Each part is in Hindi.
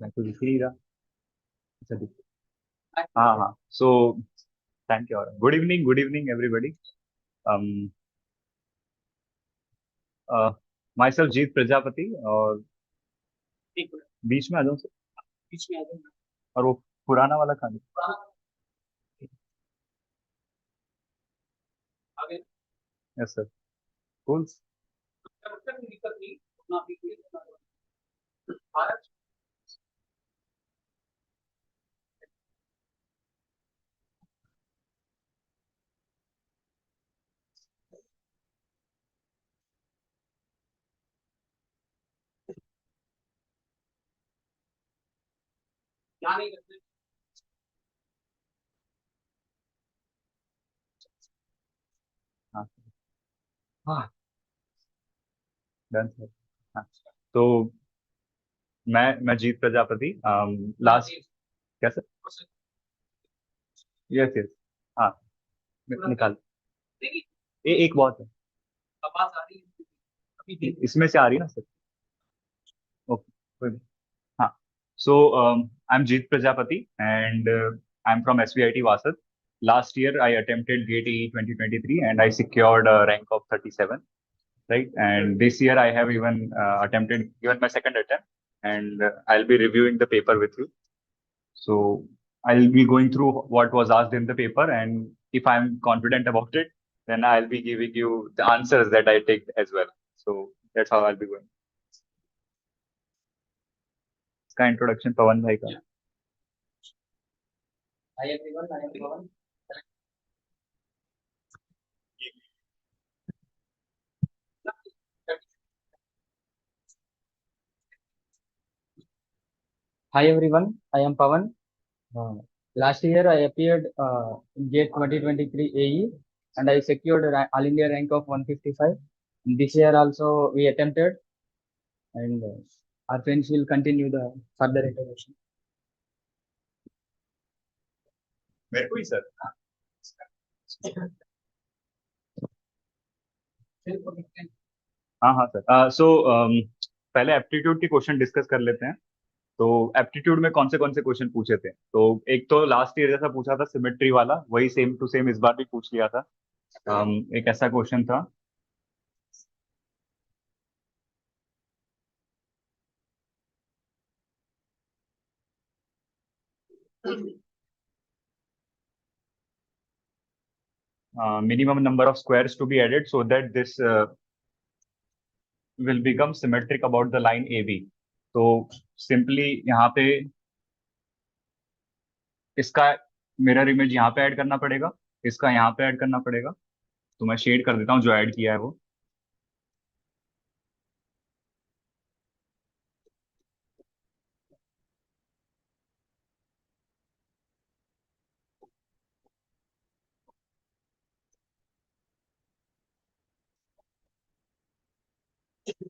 मैं तो दिख ही नहीं रहा। अच्छा दिख। हाँ हाँ। So thank you. Good evening everybody. um myself Jeet Prajapati. और बीच में आ जाऊँ सर? बीच में आ जाऊँ। और वो पुराना वाला खाने। Yes sir. कूल। हाँ हाँ। Done sir. हाँ। तो मैं जीत प्रजापति। लास्ट। क्या सर? Yes yes. हाँ। निकाल। एक बहुत है। इसमें से आ रही है ना सर? ओके। हाँ। So I'm Jeet Prajapati and I'm from SVIT Vasat. Last year I attempted GATE 2023 and I secured a rank of 37, right? And this year I have even attempted given my second attempt, and I'll be reviewing the paper with you. So I'll be going through what was asked in the paper, and if I'm confident about it, then I'll be giving you the answers that I take as well. So that's how I'll be going. इसका इंट्रोडक्शन पवन भाई का। Hi everyone, I am Pavan. Hi everyone, I am Pavan. Uh, Last year I appeared in GATE 2023 AE and I secured a All India rank of 155. And this year also we attempted, and our friends will continue the further introduction. मेरे को ही सर। हाँ हाँ सर। पहले एप्टीट्यूड के क्वेश्चन डिस्कस कर लेते हैं। तो एप्टीट्यूड में कौन से क्वेश्चन पूछे थे? तो एक तो लास्ट ईयर जैसा पूछा था सिमेट्री वाला, वही सेम टू सेम इस बार भी पूछ लिया था। एक ऐसा क्वेश्चन था। Minimum number of squares to be added so that this will become symmetric about the line A B. तो सिंपली यहाँ पे इसका मिरर इमेज यहाँ पे ऐड करना पड़ेगा, इसका यहाँ पे ऐड करना पड़ेगा। तो मैं शेड कर देता हूँ जो ऐड किया है वो।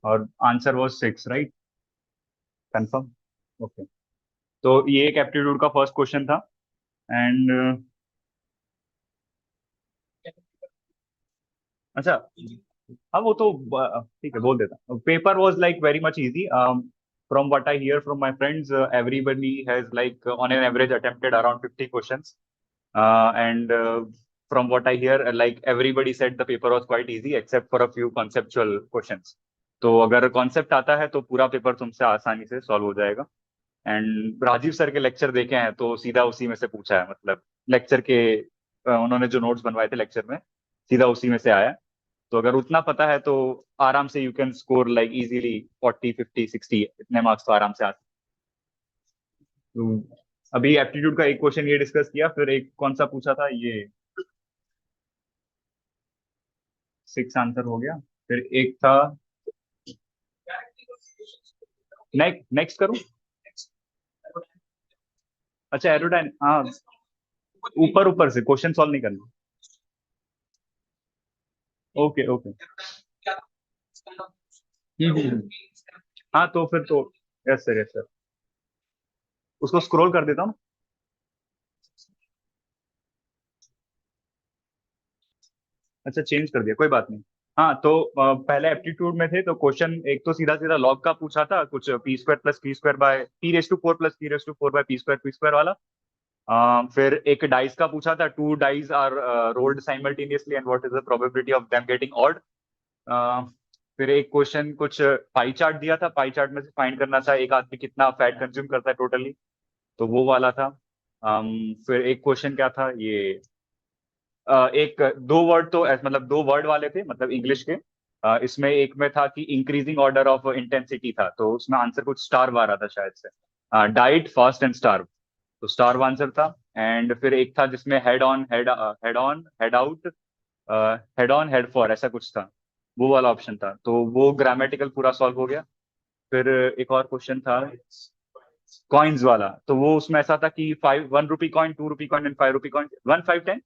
और answer was 6, right? Confirm. Okay. तो ये एक एप्टीट्यूड का फर्स्ट क्वेश्चन था। एंड अच्छा। हाँ वो तो ठीक है, बोल देता हूँ। Paper was like very much easy. From what I hear from my friends, everybody has like on an average attempted around 50 questions. And from what I hear, like everybody said the paper was quite easy except for a few conceptual questions. तो अगर कॉन्सेप्ट आता है तो पूरा पेपर तुमसे आसानी से सॉल्व हो जाएगा। एंड राजीव सर के लेक्चर देखे हैं तो सीधा उसी में से पूछा है, मतलब लेक्चर के उन्होंने जो नोट्स बनवाए थे लेक्चर में, सीधा उसी में से आया है। तो अगर उतना पता है तो आराम से you can score like easily 40 50 60, इतने मार्क्स तो आराम से आ। तो अभी एप्टीट्यूड का एक क्वेश्चन ये डिस्कस किया, फिर एक कौन सा पूछा था ये? 6 आंसर हो गया। फिर एक था। नेक्स्ट करूं? अच्छा एरोडाइन, हाँ। ऊपर ऊपर से क्वेश्चन सॉल्व नहीं करना। Okay okay. हम्म। हाँ तो फिर तो यस सर, यस सर। उसको स्क्रॉल कर देता हूँ। अच्छा चेंज कर दिया, कोई बात नहीं। हाँ तो पहले एप्टीट्यूड में थे तो क्वेश्चन एक तो सीधा सीधा लॉग का पूछा था, कुछ P square plus P square by p⁴ plus p⁴ by P square वाला। फिर एक डाइस का पूछा था, two dice are rolled simultaneously and what is the probability of them getting odd. फिर एक क्वेश्चन कुछ पाई चार्ट दिया था, पाई चार्ट में से फाइंड करना था एक आदमी कितना फैट कंज्यूम करता है टोटली, तो वो वाला था। फिर एक क्वेश्चन क्या था ये, एक दो वर्ड तो मतलब दो वर्ड वाले थे, मतलब इंग्लिश के। इसमें एक में था कि इंक्रीजिंग ऑर्डर ऑफ इंटेंसिटी था, तो उसमें आंसर कुछ स्टार आ रहा था शायद से, डाइट फास्ट एंड स्टार, तो स्टार आंसर था। एंड फिर एक था जिसमें head on head on head out, head on head for ऐसा कुछ था, वो वाला ऑप्शन था, तो वो ग्रामेटिकल पूरा सॉल्व हो गया। फिर एक और क्वेश्चन था कॉइन्स वाला, तो वो उसमें ऐसा था कि 1 rupee coin, 2 rupee coin and 5 rupee coin, 1 5 10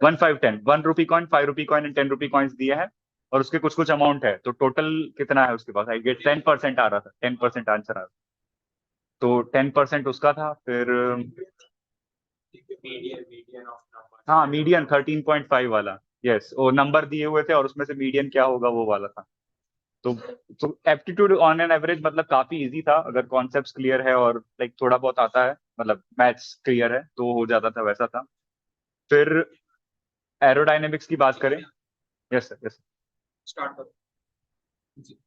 1 5 10 1 rupee coin, 5 rupee coin and 10 rupee coins दिए हैं, और उसके कुछ कुछ अमाउंट है, तो टोटल कितना है उसके पास, आई गेट 10% आ रहा था, 10% आंसर आ रहा था, तो 10% उसका था। फिर हाँ मीडियन 13.5 वाला, यस वो नंबर दिए हुए थे और उसमें से मीडियन क्या होगा वो वाला था। तो तो एप्टीट्यूड ऑन एन एवरेज मतलब काफी इजी था, अगर कॉन्सेप्ट्स क्लियर है और लाइक थोड़ा बहुत आता है, मतलब मैथ्स क्लियर है तो हो जाता था, वैसा था। फिर एरोडायनेमिक्स की बात करें, यस सर यस। स्टार्ट करो जी।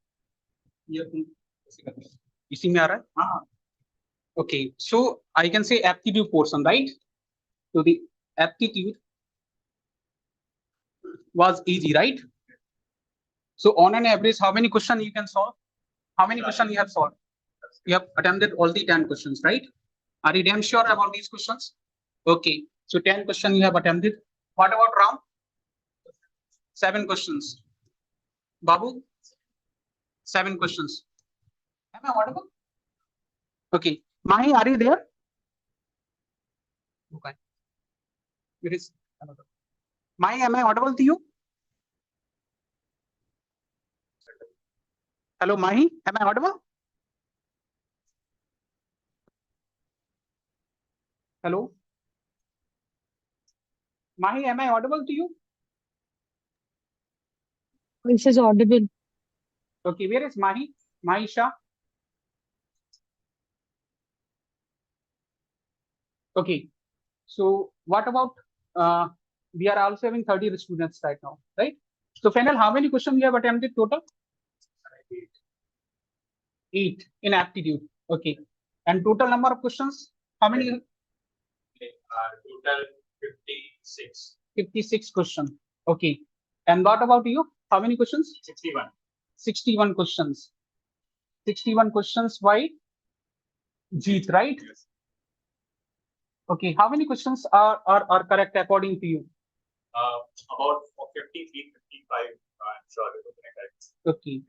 ये इसी में आ रहा है। हाँ okay, so I can say aptitude portion, right? तो the aptitude was easy, right? So on an average, how many questions you can solve? How many questions you have solved? You have attempted all the 10 questions, right? Are you damn sure about these questions? Okay, so 10 questions you have attempted. What about round? 7 questions. Babu? 7 questions. Am I audible? Okay. Mahi, are you there? Okay. It is another. Mahi, am I audible to you? Hello, Mahi, am I audible? Hello? Mahi, am I audible to you? This is audible. Okay, where is Mahi? Mahi SHAH? Okay, so what about we are also having 30 students right now, right? So final, how many questions you have attempted total? 8 in aptitude. Okay, and total number of questions, how many? Total 56. 56 questions. Okay, and what about you? How many questions? 61. 61 questions. 61 questions by JEET, right? Yes. Okay, how many questions are correct according to you? About 53, 55, I'm sure it will be correct. Okay,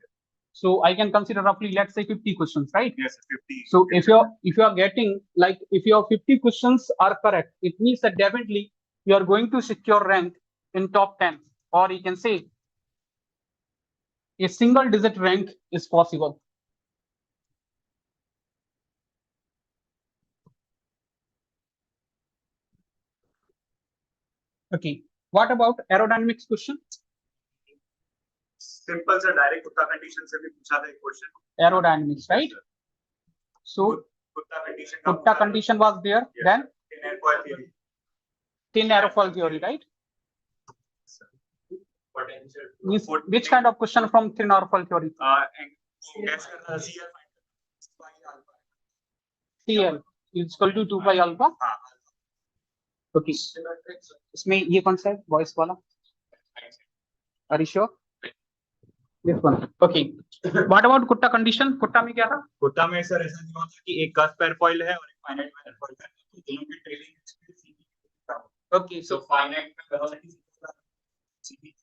so I can consider roughly, let's say 50 questions, right? Yes, 50. So 50. if you are getting, like, if your 50 questions are correct, it means that definitely you are going to secure rank in top 10, or you can say a single digit rank is possible. Okay, what about aerodynamics question? Simple sir, direct Kutta condition se bhi pucha tha ek question. Aerodynamics, right? Yes, so Kutta condition was there. Yes. Then thin airfoil theory. Thin airfoil theory, right? Potential. Which kind of question from thin airfoil theory? CL is equal to 2 pi alpha. Okay. इसमें ये कौन सा है वॉइस वाला? Are you sure? This one. Okay. What about Kutta condition? Kutta में क्या था? Kutta में सर ऐसा नहीं होता कि एक cusp airfoil है और एक finite airfoil है, तो दोनों की trailing speed CP. Okay. So finite velocity CP.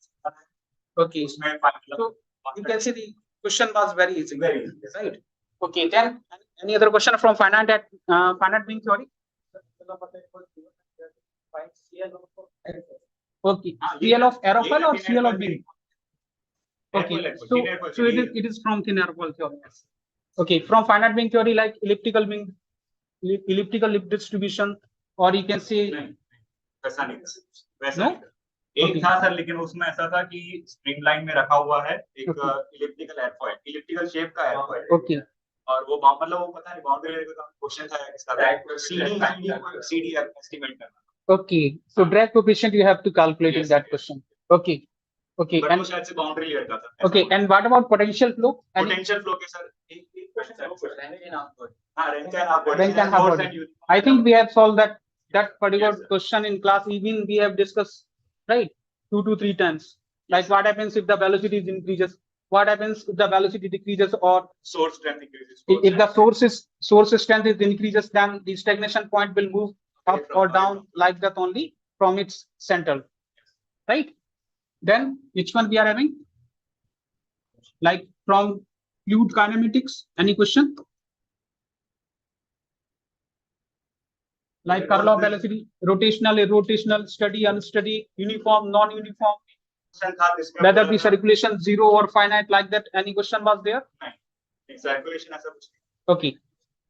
Okay. So you can see the question was very easy. Very easy, right? Okay. Then any other question from finite being theory? Okay. CL of aerofoil or CL of beam? Okay. So it is from thin airfoil theory. Okay. From finite being theory, like elliptical being, elliptical lift distribution, or you can say no. एक Okay. था सर, लेकिन उसमें ऐसा था कि स्ट्रीमलाइन में रखा हुआ है एक Okay. Elliptical airfoil, elliptical shape का एयरफॉइल। Okay. और वो मतलब वो पता नहीं बाउंड्री का क्वेश्चन था इसका, सीडी एस्टिमेट करना। Okay. So drag coefficient you have to calculate in that question. Okay. Okay. But And वो शायद से बाउंड्री लेयर का था। okay. And what about potential flow? Potential flow के सर एक क्वेश्चन है। हाँ, rank and half body. Rank and half body. I think we have solved that particular Yes, sir. question in class. Even we have discussed, right, 2 to 3 times. Like Yes, what happens if the velocity increases? What happens if the velocity decreases, or source strength increases. if the source strength is increases, then the stagnation point will move up or down like that only from its center, right? Then which one we are having? Like from fluid kinematics, any question? Like curl of velocity, rotational, irrotational, steady, unsteady, uniform, non-uniform, whether the circulation zero or finite, like that. Any question was there? Circulation ऐसा कुछ Okay.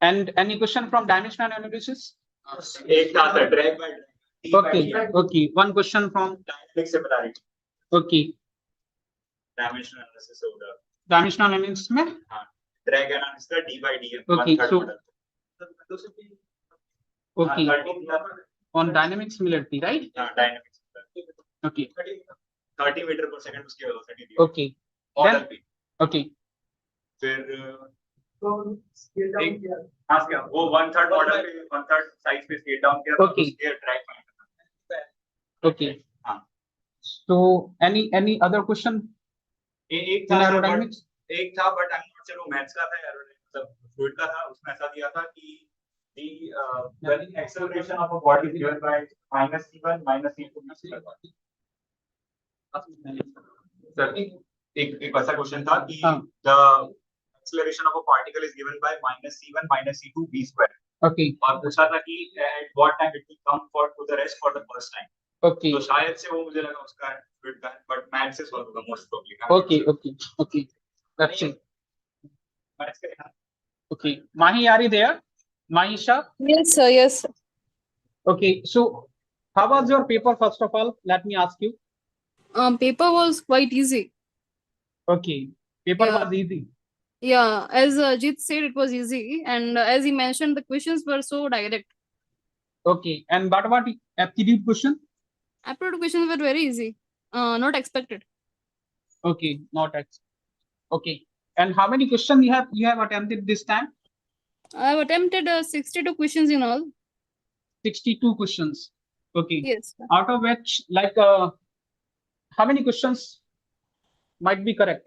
And any question from dimensional analysis? एक था sir, drag by drag. Okay. Okay. One question from Dynamic similarity. okay. Dimensional analysis होगा. Dimensional analysis में? हाँ. Drag analysis का D by D. Okay. So okay. On dynamic similarity, right? हाँ, dynamic similarity. Okay. 30 मीटर पर सेकंड उसकी वेलोसिटी दी. Okay. Then okay. फिर हाँ क्या वो 1/3 मॉडल पे 1/3 साइज पे स्केल डाउन किया. Okay. Track Okay. हाँ. So any other question? एक था एरोडायनेमिक्स, एक था but I am not sure वो मैथ्स का था, मतलब फ्लूइड का था. उसमें ऐसा दिया था कि the acceleration of a body is given by -c1 -c2. Sir एक ऐसा क्वेश्चन था कि the acceleration of a particle is given by -c1 -c2 v square. Okay. और पूछा था कि at what time it will come to the rest for the first time. Okay. तो शायद से वो मुझे लगा उसका फ्लूइड का, बट मैथ्स से सॉल्व होगा most probably. Okay. Okay. Okay. That's it. Maths का. Okay. Mahi, are you there? Mahisha? Yes, sir. Yes, sir. Okay. So how was your paper? First of all, let me ask you. Paper was quite easy. Okay. Paper Yeah. was easy. Yeah, as Jeet said, it was easy, and as he mentioned, the questions were so direct. Okay. And what about aptitude question? Aptitude questions were very easy. Not expected. Okay. Not X. Okay. And how many questions you have attempted this time? I have attempted 62 questions in all. 62 questions. Okay. Yes, sir. Out of which, like, how many questions might be correct?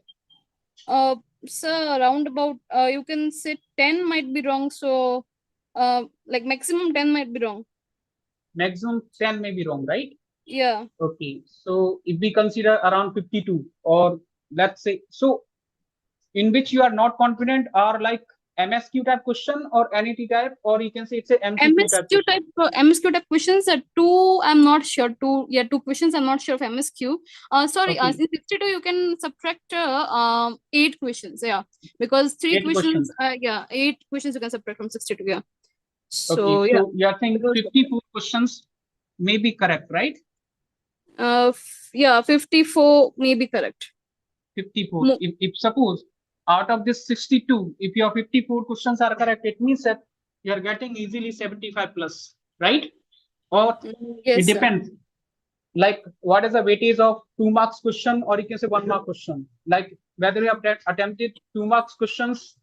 So around about you can say 10 might be wrong. So like maximum 10 might be wrong. Maximum 10 may be wrong, right? Yeah. Okay. So if we consider around 52, or let's say, so in which you are not confident are like MSQ type question or NET type, or you can say it's a MCQ type question. MSQ type questions. Two, I'm not sure. Two questions. I'm not sure of MSQ. Sorry. Okay. In 62, you can subtract 8 questions. Yeah, because 3 8 questions. Yeah, 8 questions you can subtract from 62. Yeah. So okay. yeah. So you are saying 54 questions may be correct, right? Yeah, 54 may be correct. 54. If suppose out of this 62, if your 54 questions are correct, it means that you are getting easily 75 plus, right? Or Yes, it depends. Sir. Like what is the weightage of 2 marks question, or you can say 1 mark question? Like whether you have attempted 2 marks questions,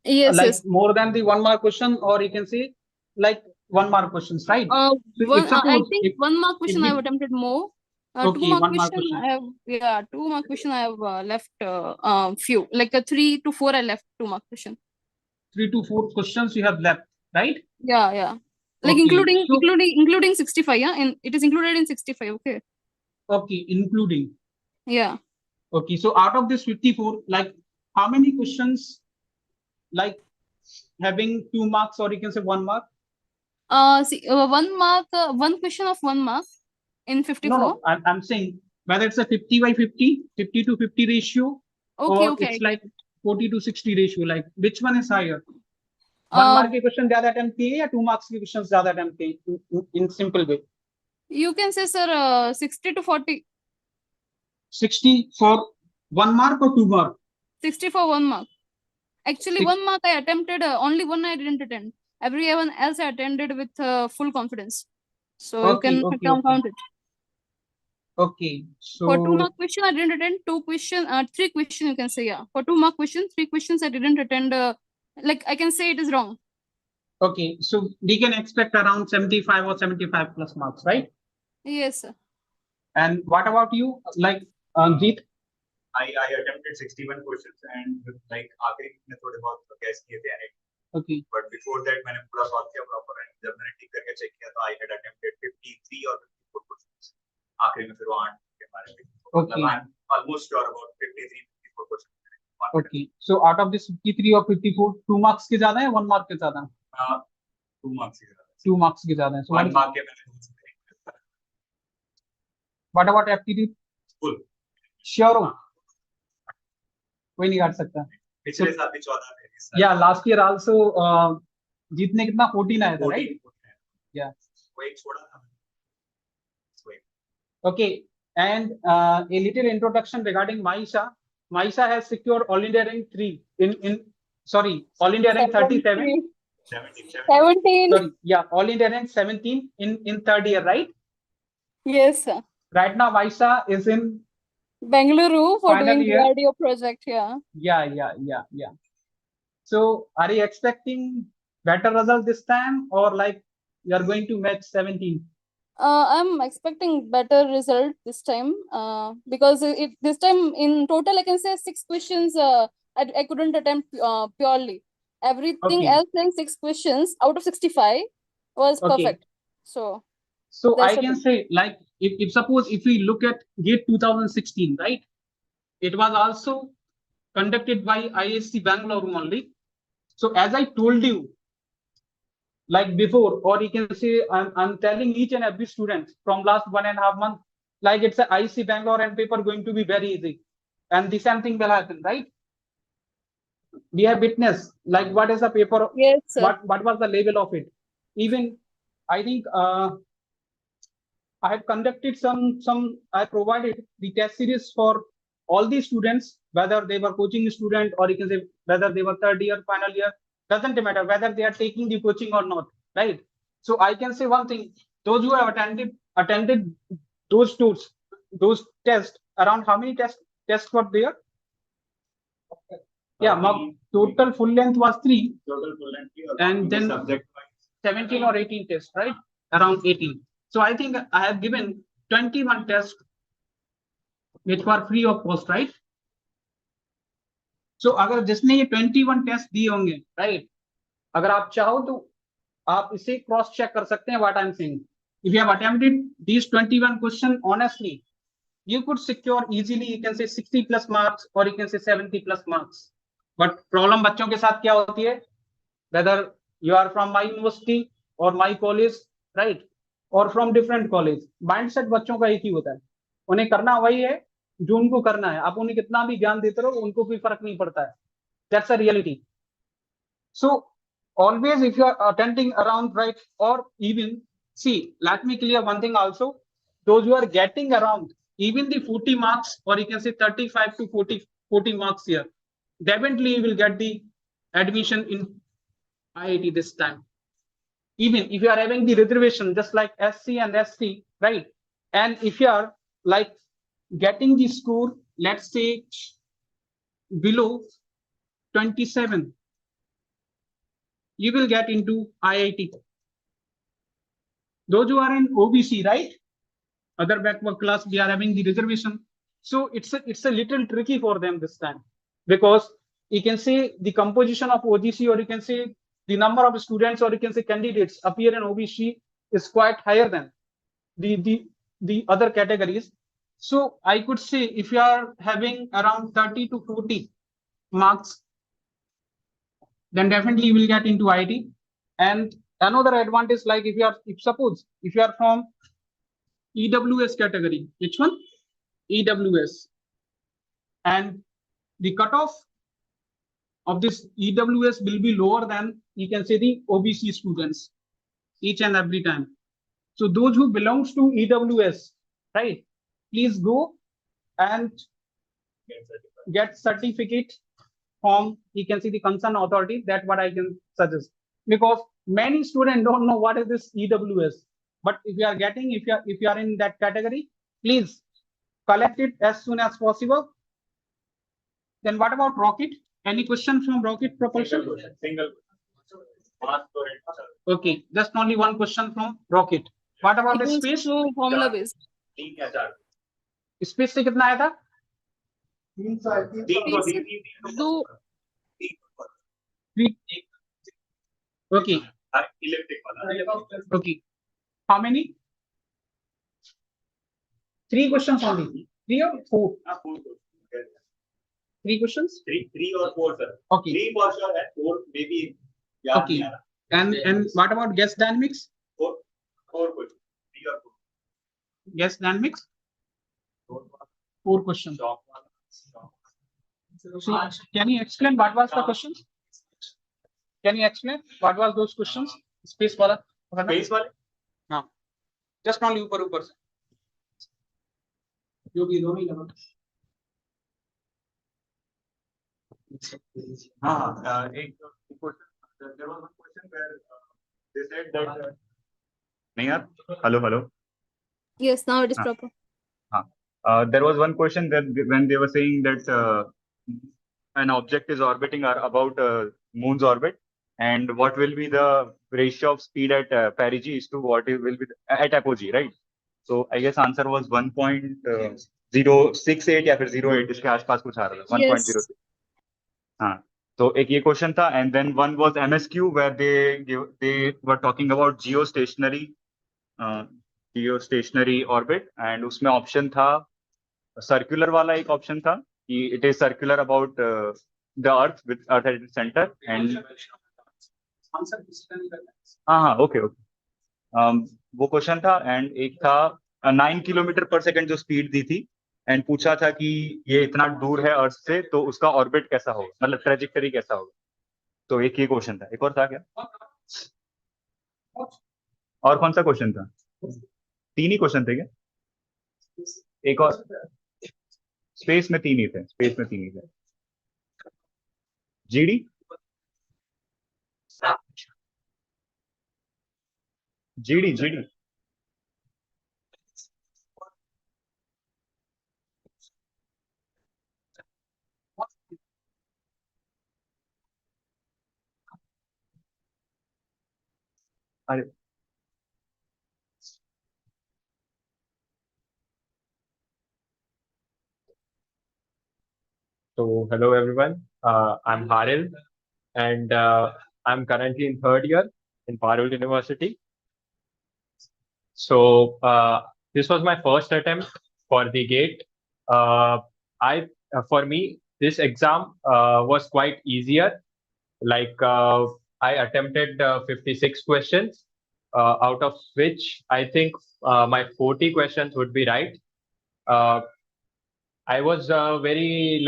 yes, like yes, more than the 1 mark question, or you can say like 1 mark questions, right? So I think 1 mark question I have we, attempted more. okay, 2 mark 1 mark question question. I have, yeah, 2 mark question I have left few, like 3 to 4 I left 2 mark question. 3 to 4 questions you have left, right? Yeah, yeah. Like okay. including 65, yeah, and it is included in 65. Okay. Okay, including. Yeah. Okay, so out of this 54, like how many questions, like having 2 marks, or you can say 1 mark? See, 1 mark, 1 question of 1 mark in 54. No, I'm saying whether it's a 50 by 50, 50 to 50 ratio, okay, or okay, it's like 40 to 60 ratio. Like which one is higher? 1 mark के question ज़्यादा attempt किए या 2 marks के questions ज़्यादा attempt किए in simple way? You can say, sir, 60 to 40. 60 for 1 mark or 2 mark? 60 for 1 mark. Actually, Six- 1 mark I attempted, only one I didn't attend. Everyone else I attended with full confidence. So you Okay, can okay, count it. okay. For 2 So, mark question, I didn't attend. 3 question you can say, yeah. For 2 mark question, 3 questions I didn't attend. Like I can say it is wrong. okay, so we can expect around 75 or 75 plus marks, right? Yes, sir. And what about you? Like, Jeet? I attempted 61 questions and like आखिरी में थोड़े बहुत guess किए थे and Okay, but before that मैंने पूरा solve किया proper and जब मैंने टिक करके check किया तो I had attempted 53 or 54 questions. आखिरी में फिर वो 8 के बारे में. Okay. I'm almost sure about 53 54 questions. okay. So out of this 53 or 54, 2 marks के ज्यादा है, 1 mark के ज्यादा है? 2 marks के ज़्यादा. 2 marks के ज्यादा है. So 1 mark के मैंने 2 से correct. what about aptitude? Full. Sure हो? कोई नहीं काट सकता. पिछले साल भी 14 थे. Yeah, last year also जीत ने कितना 14 आया था, right? 14. Yeah. वो एक छोड़ा था. Okay, and a little introduction regarding MAHI SHAH. MAHI SHAH has secured All India rank 3 All India rank 37. 17. Sorry, yeah, All India rank 17 in third year, right? Yes, sir. Right now, MAHI SHAH is in Bengaluru for Final doing year. DRDO project, yeah. Yeah. So, are you expecting better result this time, or like you are going to match 17? I'm expecting better result this time because this time in total I can say 6 questions I couldn't attempt purely. Everything Okay. else in 6 questions out of 65 was Okay. perfect. So I that's can okay. say, like, if suppose if we look at GATE 2016, right? It was also conducted by ISC Bangalore only. So as I told you, like before, or you can say, I'm telling each and every student from last 1.5 months, like it's a ISC Bangalore and paper going to be very easy, and the same thing will happen, right? We have witnessed, like, what is the paper? Yes, sir. What was the level of it? Even I think I have conducted I provided the test series for all the students, whether they were coaching student or you can say whether they were third year, final year, doesn't matter whether they are taking the coaching or not, right? So I can say one thing, those who have attended those tours, those tests, around how many tests were there? Yeah, total full length was 3. Total full length and then subject 17 or 18 tests, right? Around 18. So I think I have given 21 tests which were free of cost, right? So अगर जिसने ये 21 टेस्ट दिए होंगे, right? अगर आप चाहो तो आप इसे क्रॉस चेक कर सकते हैं what I'm saying. If you have attempted these 21 questions honestly, you could secure easily, you can say 60 plus marks or you can say 70 plus marks. But problem बच्चों के साथ क्या होती है? Whether you are from my university or my college, right? Or from different college, mindset बच्चों का एक ही होता है, उन्हें करना वही है जो उनको करना है. आप उन्हें कितना भी ज्ञान देते रहो, उनको कोई फर्क नहीं पड़ता है. That's a reality. So always if you are attending around, right, or even see, let me clear one thing also, those who are getting around even the 40 marks or you can say 35 to 40 marks here, definitely you will get the admission in IIT this time. Even if you are having the reservation just like SC and ST, right? And if you are like getting the score, let's say below 27, you will get into IIT. Those who are in OBC, right? Other backward class, we are having the reservation. So it's a little tricky for them this time, because you can say the composition of OGC, or you can say the number of students, or you can say candidates appear in OBC is quite higher than the other categories. So I could say if you are having around 30 to 40 marks, then definitely you will get into IIT. And another advantage, like suppose if you are from EWS category, which one? EWS, and the cutoff of this EWS will be lower than, you can say, the OBC students each and every time. So those who belongs to EWS, right? Please go and get certificate from, you can see the concerned authority. That's what I can suggest, because many students don't know what is this EWS. But if you are getting, if you are in that category, please collect it as soon as possible. Then what about rocket? Any question from rocket propulsion? Single. Okay, just only one question from rocket. What about the It was space? through formula based. Space से कितना आया था? Do Okay. Okay. How many? 3 questions only. 3 or 4? 3 questions? 3 or 4, sir. Okay. 3 for sure and 4 maybe. Okay. And what about gas dynamics? 4 questions. 3 or 4. Gas dynamics? 4 questions. So, can you explain what was the question? Can you explain what was those questions? Space wala. Space wale? हाँ. Just only ऊपर से. जो भी दोनों ही लगा. एक question. There was one question where they said that. नहीं यार. Hello. yes, now it is proper. There was one question that when they were saying that an object is orbiting about moon's orbit, and what will be the ratio of speed at perigee is to what it will be at apogee, right? So I guess answer was 1.068 या फिर 08 इसके आसपास कुछ आ रहा था 1.06. हाँ, तो एक ये क्वेश्चन था, and then one was MSQ where they were talking about geostationary orbit, and उसमें ऑप्शन था सर्कुलर वाला, एक ऑप्शन था कि it is circular about the earth with earth at its centre and हाँ ओके वो क्वेश्चन था. एंड एक था 9 किलोमीटर पर सेकंड जो स्पीड दी थी, एंड पूछा था कि ये इतना दूर है अर्थ से तो उसका ऑर्बिट कैसा होगा, मतलब ट्रेजेक्टरी कैसा होगा. तो एक ये क्वेश्चन था. एक और था क्या, और कौन सा क्वेश्चन था? 3 ही क्वेश्चन थे क्या? एक और स्पेस में 3 ही थे. जीडी अरे So, hello everyone. I'm Haril, and I'm currently in 3rd year in Parul University. So, this was my first attempt for the GATE. For me, this exam was quite easier. Like I attempted 56 questions, out of which I think my 40 questions would be right. I was very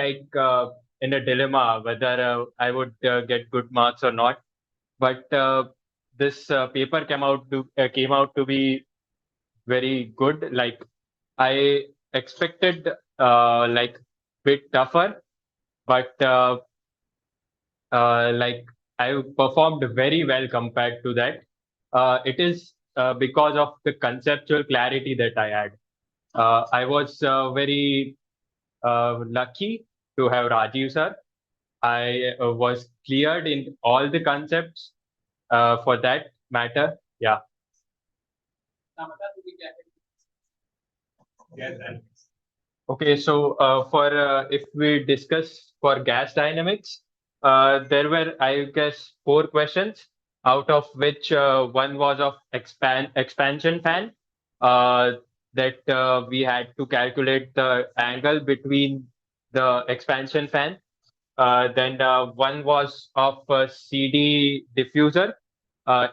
in a dilemma whether I would get good marks or not. But this paper came out to be very good. Like I expected bit tougher, but like I performed very well compared to that. It is because of the conceptual clarity that I had. I was very lucky to have Rajiv sir. I was cleared in all the concepts for that matter. Yeah. Okay, so for if we discuss for gas dynamics, there were, I guess, 4 questions, out of which one was of expansion fan, that we had to calculate the angle between the expansion fan. Then one was of CD diffuser,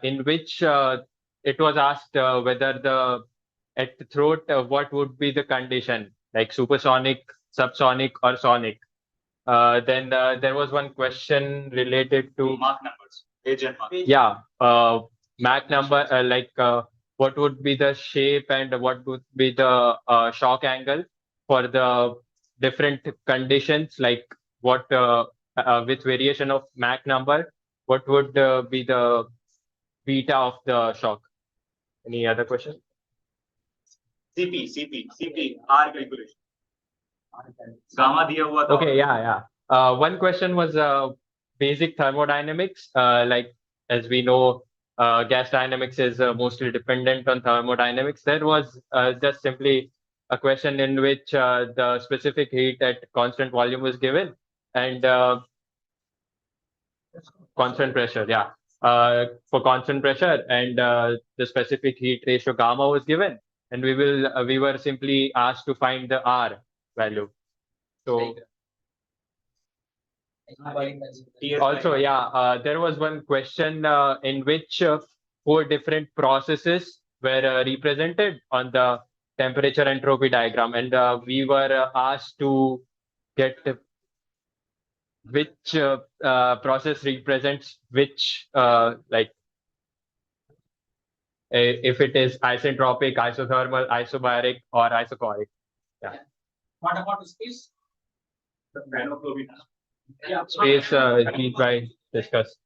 in which it was asked whether at the throat, what would be the condition, like supersonic, subsonic, or sonic. Then there was one question related to Mach numbers, age and Mach. yeah, Mach number, what would be the shape and what would be the shock angle for the different conditions, like what with variation of Mach number, what would be the beta of the shock? Any other question? CP, R calculation. Gamma दिया हुआ था. Okay, yeah. One question was basic thermodynamics. Like, as we know, gas dynamics is mostly dependent on thermodynamics. There was just simply a question in which the specific heat at constant volume was given and constant pressure, for constant pressure, and the specific heat ratio gamma was given, and we were simply asked to find the R value. So also, there was one question in which 4 different processes were represented on the temperature entropy diagram, and we were asked to get which process represents which, like if it is isentropic, isothermal, isobaric, or isochoric. Yeah. What about space? Space, heat by discuss.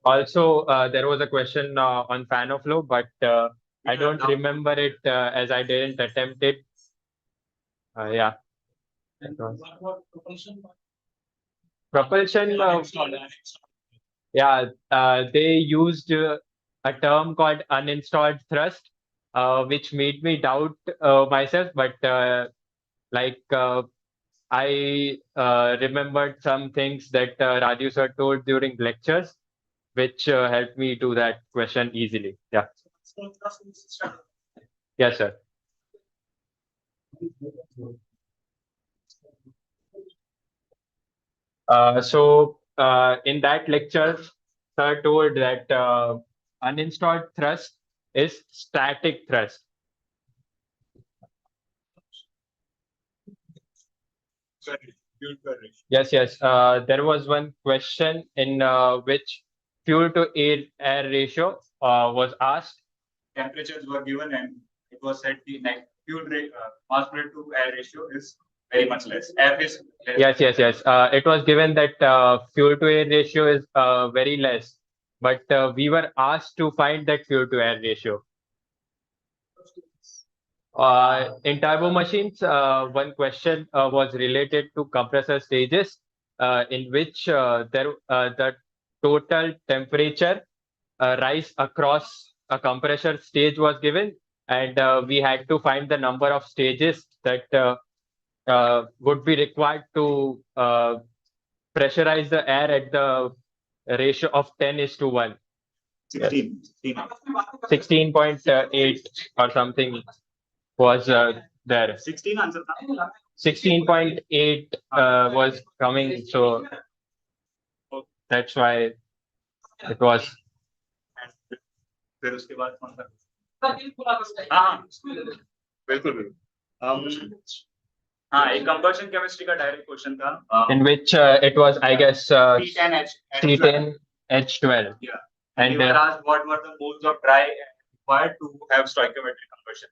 Also, there was a question on fan of flow, but I don't remember it as I didn't attempt it. Yeah. And what about propulsion? Propulsion, they used a term called uninstalled thrust, which made me doubt myself, but I remembered some things that Raju sir told during lectures, which helped me do that question easily. Yeah. Yes, sir. In that lecture, sir told that uninstalled thrust is static thrust. Yes. There was one question in which fuel to air ratio was asked. Temperatures were given and it was said the fuel mass flow to air ratio is very much less. Air is less. Yes. It was given that fuel to air ratio is very less, but we were asked to find that fuel to air ratio. In turbo machines, one question was related to compressor stages, in which the total temperature rise across a compressor stage was given, and we had to find the number of stages that would be required to pressurize the air at the ratio of 10:1. 16.8 or something was there. 16 answer. 16.8 was coming, so that's why it was. फिर उसके बाद कौन सा? हाँ बिल्कुल एक कंबशन केमिस्ट्री का डायरेक्ट क्वेश्चन था in which it was, I guess, C10H12. C10H12. Yeah. And you were asked what were the modes of dry required to have stoichiometric combustion.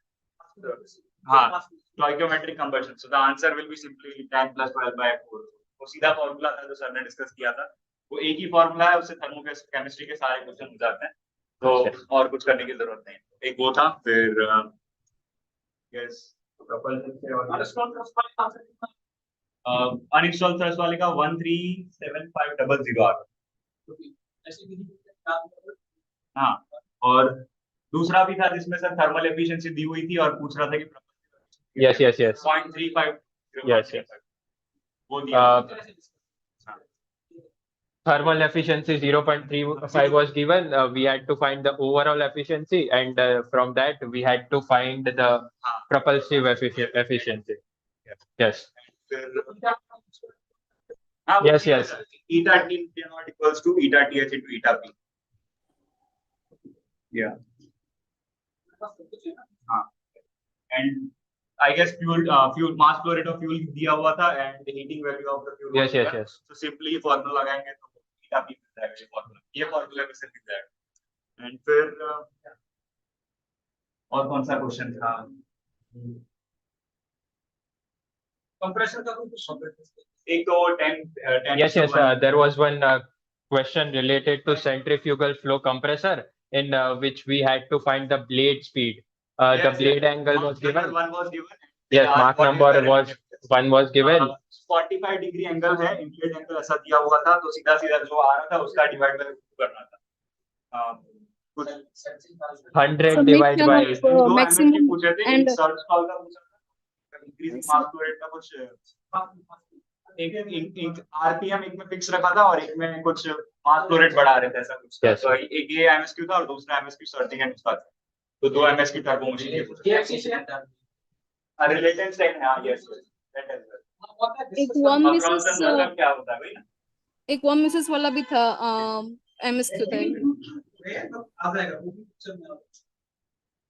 Stoichiometric combustion. So the answer will be simply 10 plus 12 by 4. वो सीधा फॉर्मूला था जो सर ने डिस्कस किया था. वो एक ही फॉर्मूला है, उससे थर्मोकेमिस्ट्री के सारे क्वेश्चन हो जाते हैं, तो और कुछ करने की जरूरत नहीं. एक वो था, फिर यस अनइंस्टॉल थ्रस्ट वाले का 137500 आ रहा. हाँ, और दूसरा भी था जिसमें सर थर्मल एफिशिएंसी दी हुई थी और पूछ रहा था कि yes 0.35 yes वो दिया. thermal efficiency 0.35 was given. We had to find the overall efficiency, and from that we had to find the propulsive efficiency. Yes. Yes. Eta T not equals to eta TH into eta P. Yeah. And I guess fuel mass flow rate of fuel दिया हुआ था and the heating value of the fuel. Yes. So simply formula लगाएंगे तो eta P मिल जाएगा ये formula में से मिल जाएगा. And फिर और कौन सा क्वेश्चन था? कंप्रेसर का कुछ एक तो 10 Yes, yes. There was one question related to centrifugal flow compressor in which we had to find the blade speed. The blade angle was given. One was given. Yes, Mach number was one was given. 45 degree angle है, इनक्लाइड एंगल ऐसा दिया हुआ था, तो सीधा सीधा जो आ रहा था उसका डिवाइड बाय करना था. कुछ 100 divided by दो maximum MSQ पूछे थे, and एक सर्च कॉल का पूछा था, इंक्रीजिंग मास फ्लो रेट का कुछ एक आरपीएम एक में फिक्स रखा था और एक में कुछ मास फ्लो रेट बढ़ा रहे थे, ऐसा कुछ था. Yes. तो एक ये एमएसक्यू था और दूसरा एमएसक्यू सर्चिंग एंड उसका था. तो दो एमएसक्यू टर्बो मशीन के पूछे. रिलेटेड से हां, यस दैट इज एक वन मिसेस क्या होता है भाई ना. एक वन मिसेस वाला भी था, MSQ था.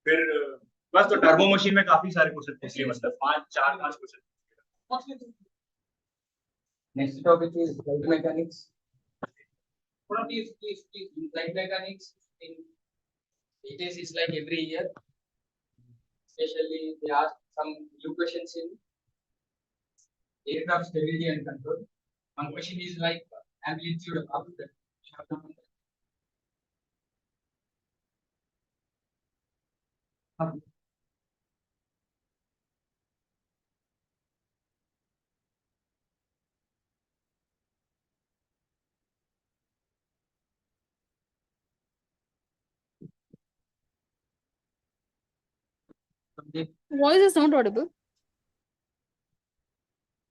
फिर बस तो टर्बो मशीन में काफी सारे क्वेश्चन पूछ लिए, मतलब 5 question. Next topic is flight mechanics. Please, in flight mechanics, in GATE is like every year. Especially they ask some new questions in aircraft stability and control. One question is like amplitude of that. Voice is not audible.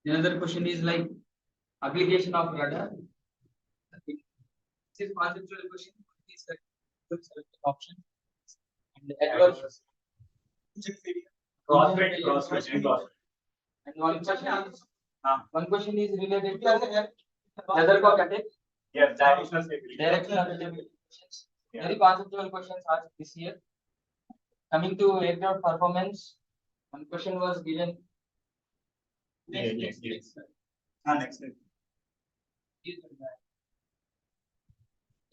Another question is like application of radar. This is conceptual question. This is option. And adverse. And one question is related to weather attack. Yes, directional stability. Directional stability questions. Very conceptual questions asked this year. Coming to aircraft performance, one question was given. Next.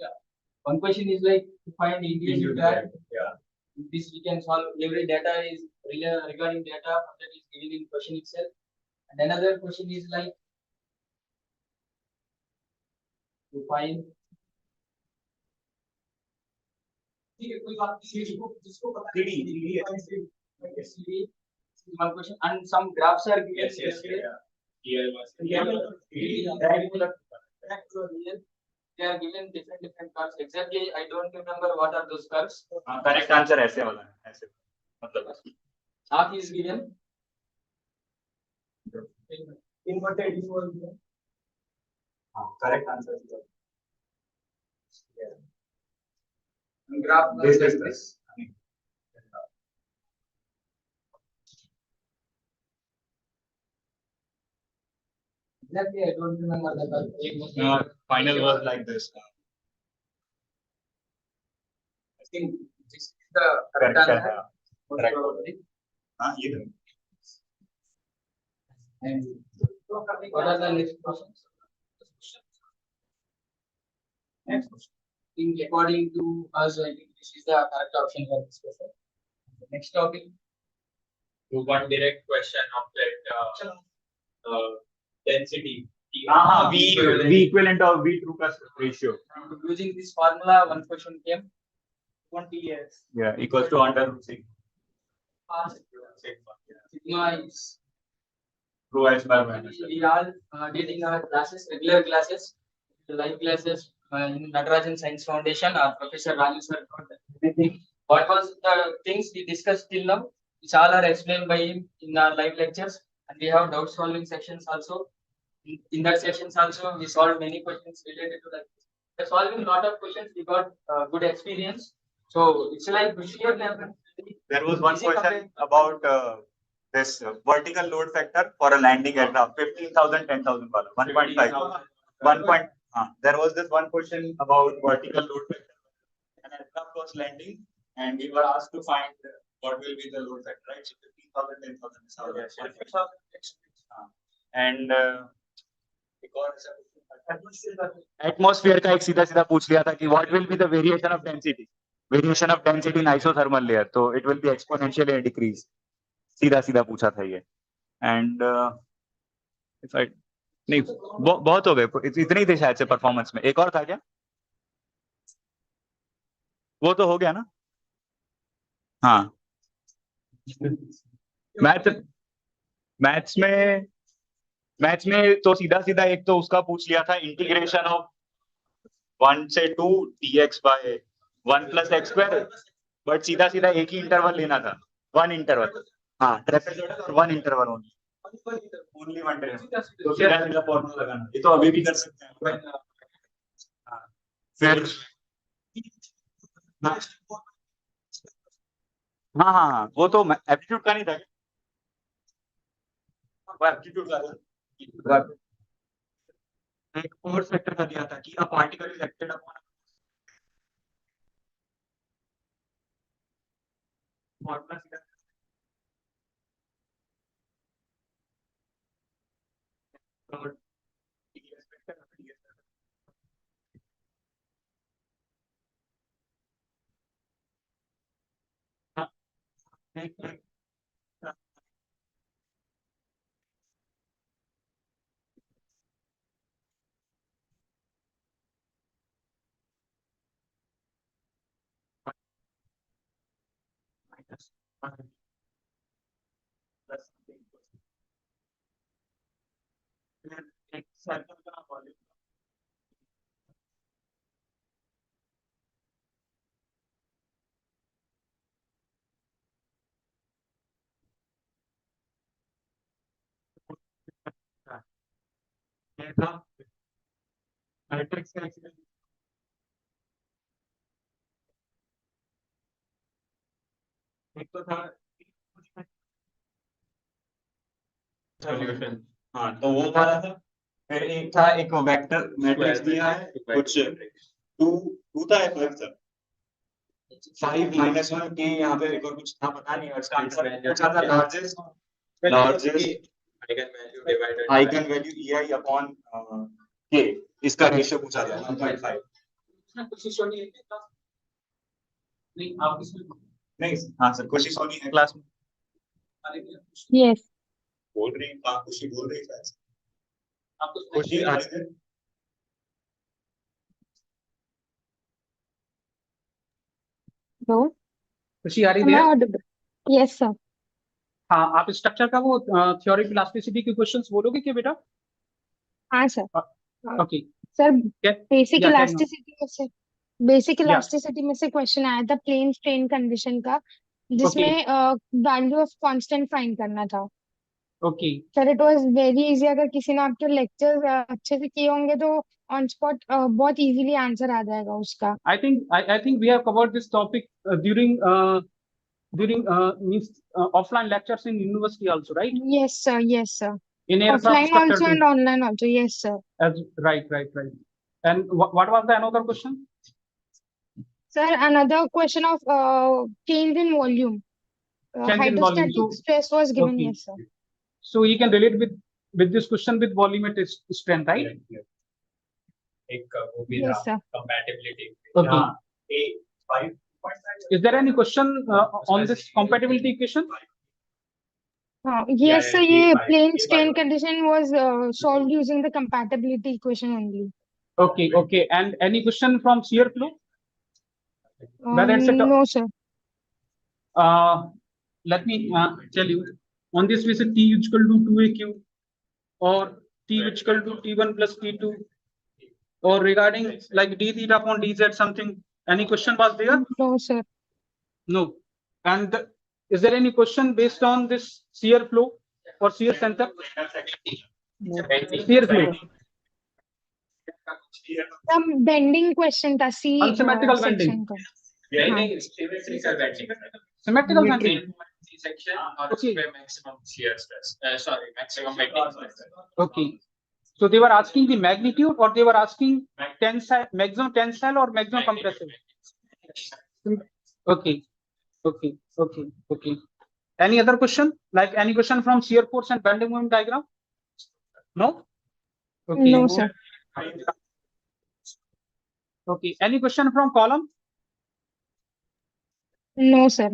Yeah. One question is like to find EDU drag. Yeah. This we can solve. Every data is regarding data that is given in question itself. And another question is like to find one question and some graphs are given. Yes. They are given different curves. Exactly, I don't remember what are those curves. Correct answer ऐसे वाला है, ऐसे मतलब SHAH is given. inverted correct answer. And graph This like is this. Exactly, I don't remember the curve. Final was like this. I think this is the correct Correct, answer. correct. Probably. ये तो And what are the next questions? Next question. I think according to us, I think this is the correct option for this question. The next topic. To one direct question of that density. हाँ, V equivalent of V true plus ratio. Using this formula, one question came. 20 Yeah, equals to under root sigma. Sigma is. True as by minus. We are getting our classes, regular classes, live classes in Natarajan Science Foundation. Our Professor Raju sir taught everything. What was the things we discussed till now? Which all are explained by him in our live lectures, and we have doubt solving sections also. In that sections also, we solved many questions related to that. By solving a lot of questions, we got good experience. So it's like There was one question about this vertical load factor for a landing aircraft, 15,000, 10,000 wala, 1.5. 1 point. There was this one question about vertical load factor. An aircraft was landing, and we were asked to find what will be the load factor, right? So 15,000, 10,000 is how it is. And atmosphere का एक सीधा सीधा पूछ लिया था कि what will be the variation of density. Variation of density in isothermal layer, तो it will be exponential decrease. सीधा सीधा पूछा था ये। एंड नहीं, बहुत हो गए, इतने ही थे शायद से परफॉर्मेंस में। एक और था क्या? वो तो हो गया ना। हाँ, मैथ्स में तो सीधा सीधा एक तो उसका पूछ लिया था, इंटीग्रेशन ऑफ 1 से 2 dx by 1 plus X square, but सीधा सीधा एक ही इंटरवल लेना था, 1 इंटरवल। हाँ, ट्रेपेजॉइडल और 1 इंटरवल ओनली, ओनली 1 इंटरवल, तो सीधा सीधा फॉर्मूला लगाना। ये तो अभी भी कर सकते हैं। हाँ, फिर हाँ हाँ हाँ हाँ, वो तो एप्टीट्यूड का नहीं था, वो एप्टीट्यूड का था। एक और फैक्टर का दिया था कि a particle is acted upon formula सीधा और ds वेक्टर हाँ, एक माइनस प्लस एक सर्कल का वॉल्यूम ये था मैट्रिक्स का एक्सीडेंट। एक तो था सॉल्यूशन। हाँ, तो वो वाला था। फिर एक था, एक वेक्टर मैट्रिक्स दिया है कुछ, टू टू था या फाइव था, 5 माइनस 1 के, यहाँ पे एक और कुछ था पता नहीं, और इसका आंसर पूछा था largest eigen value EI upon के, इसका रेशियो पूछा था 1.5। नहीं, आप इसमें नहीं, हाँ सर, खुशी सोनी है क्लास में, Yes. बोल रही है, हाँ खुशी बोल रही है, आपको खुशी आ रही है। No. खुशी आ रही Am I है? audible? Yes, sir. हाँ, आप स्ट्रक्चर का वो थ्योरी प्लास्टिसिटी के क्वेश्चंस बोलोगे क्या बेटा? हाँ सर। ओके, सर क्या बेसिक या बेसिक या इलास्टिसिटी में से क्वेश्चन आया था प्लेन स्ट्रेन कंडीशन का, जिसमें वैल्यू ऑफ कांस्टेंट फाइंड करना था। Okay. Sir it was very easy, अगर किसी ने आपके लेक्चर्स अच्छे से किए होंगे तो ऑन स्पॉट बहुत इजीली आंसर आ जाएगा उसका। I think we have covered this topic during means offline lectures in university also, right? Yes sir, yes sir. In aircraft Offline structure also too. and online also, yes sir. Right. And what was the another question? Sir, another question of change in volume. Change in volume. Hydrostatic stress was given, Okay. yes sir. So you can relate with this question with volumetric strength, right? एक वो भी Yes था sir. compatibility। Okay. हाँ, A 5.5। Is there any question on this compatibility equation? Yes sir, A ये five, plane A strain five. condition was solved using the compatibility equation only. Okay. And any question from shear flow? Whether it's a No sir. let me tell you, on this we say T is equal to 2AQ or T is equal to T1 plus T2, or regarding like d theta upon dz something. Any question was there? No sir. No. And is there any question based on this shear flow or shear center? Shear flow. Some bending question था C Unsymmetrical section bending. का. Symmetrical bending। Symmetrical bending. section or Okay. maximum shear stress, maximum bending stress। Okay. So they were asking the magnitude, or they were asking tensile, maximum tensile or maximum compressive. Okay. Any other question? Like any question from shear force and bending moment diagram? No? Okay. No sir. Okay. Any question from column? No, sir.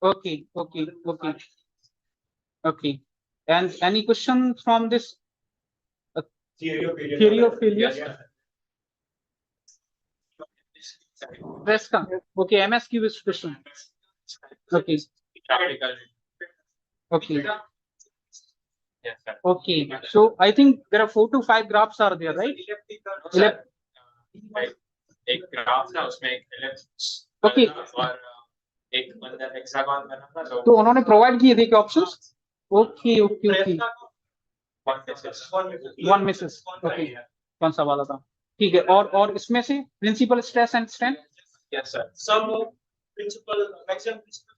Okay, okay, okay, okay. And any question from this theory of failures? Resca. Okay, MSQ is question. Okay. Okay. Yes, sir. Okay. So I think there are 4 to 5 graphs are there, right? एक ग्राफ था उसमें एक ellipse Okay. और एक अंदर हेक्सागन बना था तो उन्होंने प्रोवाइड किए थे options. Okay okay okay. One misses. Okay. कौन सा वाला था? ठीक है. और इसमें से principal stress and strength. Yes sir. Some principal maximum principal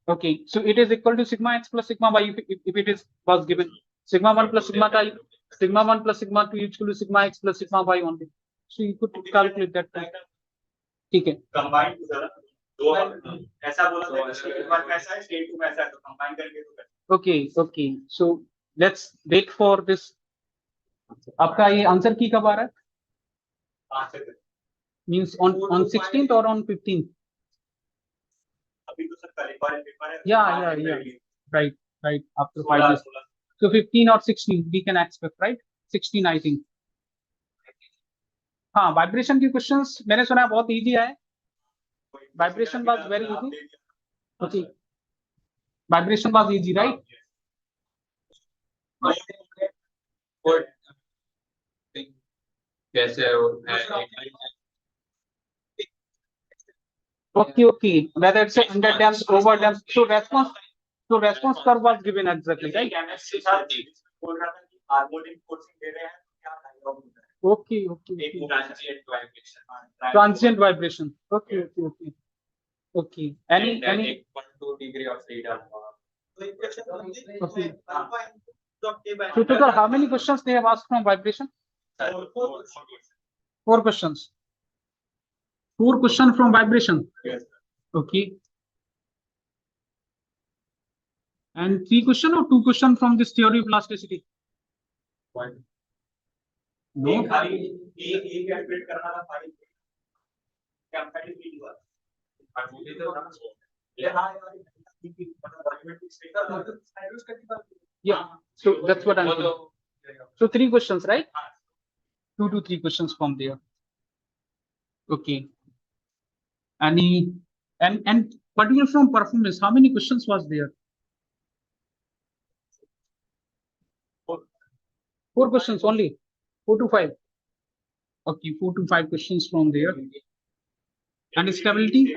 Okay, so it is equal to sigma x plus sigma y if it is was given. Sigma 1 plus sigma 2, sigma 1 plus sigma 2 is equal to sigma x plus sigma y only. So you could calculate that. ठीक है. कंबाइन दो ऐसा बोला था स्टेट 1 में ऐसा है स्टेट 2 में ऐसा है तो कंबाइन करके तो Okay, okay. So let's wait for this. आपका ये आंसर की कब आ रहा है? Answer Means on 16th or on 15th? अभी तो सर कल एक बार पेपर है. Yeah. Right. After 5 days. So 15 or 16 we can expect, right? 16 I think. हाँ, वाइब्रेशन की क्वेश्चंस मैंने सुना है बहुत इजी है. Vibration was very easy. Okay. Vibration was easy, right? कैसे Okay. Whether it's under damped, over damped. So response curve was given exactly, right? बोल रहा था कि हार्मोनिक कोचिंग दे रहे हैं क्या डायलॉग होता है. Okay. Transient vibration. Okay. Any 1-2 degree of freedom. Okay. So total how many questions they have asked from vibration? 4 questions. 4 questions from vibration. Yes. Okay. And 3 questions or 2 questions from this theory of elasticity? No. एक खाली एक कैलकुलेट करना था फाइल कैलकुलेट भी हुआ. और मुझे तो ये हां Yeah. So that's what I'm saying. So 3 questions, right? 2 to 3 questions from there. Okay. Any and particular from performance, how many questions was there? 4 questions only. 4 to 5. Okay, 4 to 5 questions from there. And stability,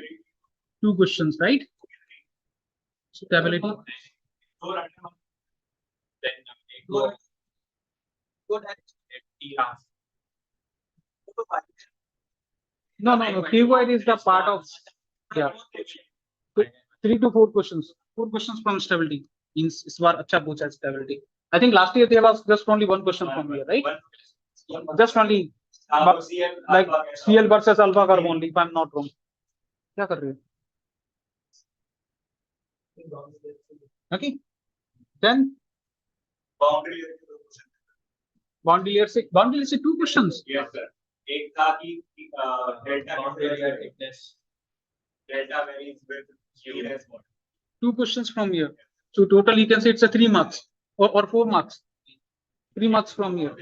2 questions, right? Stability. No. Keyword is the part of, yeah. 3 to 4 questions. 4 questions from stability. Means इस बार अच्छा पूछा stability. I think last year there was just only 1 question from here, right? Just only like CL versus alpha curve only, if I'm not wrong. क्या कर रहे हो? Okay. Then boundary layer से 2 questions. Yes sir. एक था कि delta varies with GS mod. 2 questions from here. So total you can say it's a 3 marks or 4 marks. 3 marks from here.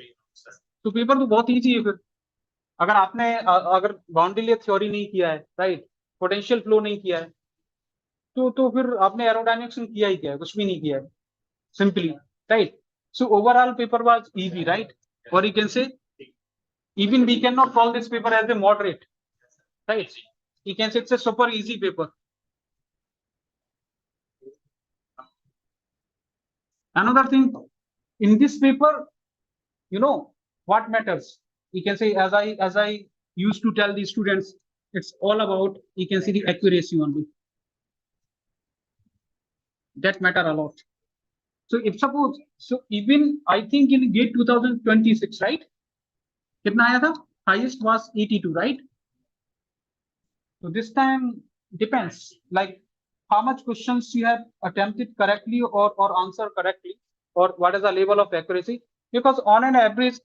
तो पेपर तो बहुत इजी है फिर. अगर आपने अगर बाउंड्री लेयर थ्योरी नहीं किया है, राइट, पोटेंशियल फ्लो नहीं किया है, तो फिर आपने एरोडायनेमिक्स में किया ही क्या है? कुछ भी नहीं किया है, simply, right. So overall paper was easy, right, और you can say even we cannot call this paper as a moderate, right? You can say it's a super easy paper. Another thing in this paper, you know what matters, you can say, as I used to tell the students, it's all about, you can see, the accuracy only. That matter a lot. So if suppose, so even I think in GATE 2026, right, कितना आया था? Highest was 82, right? So this time depends, like how much questions you have attempted correctly or answered correctly. or what is the level of accuracy? Because on an average,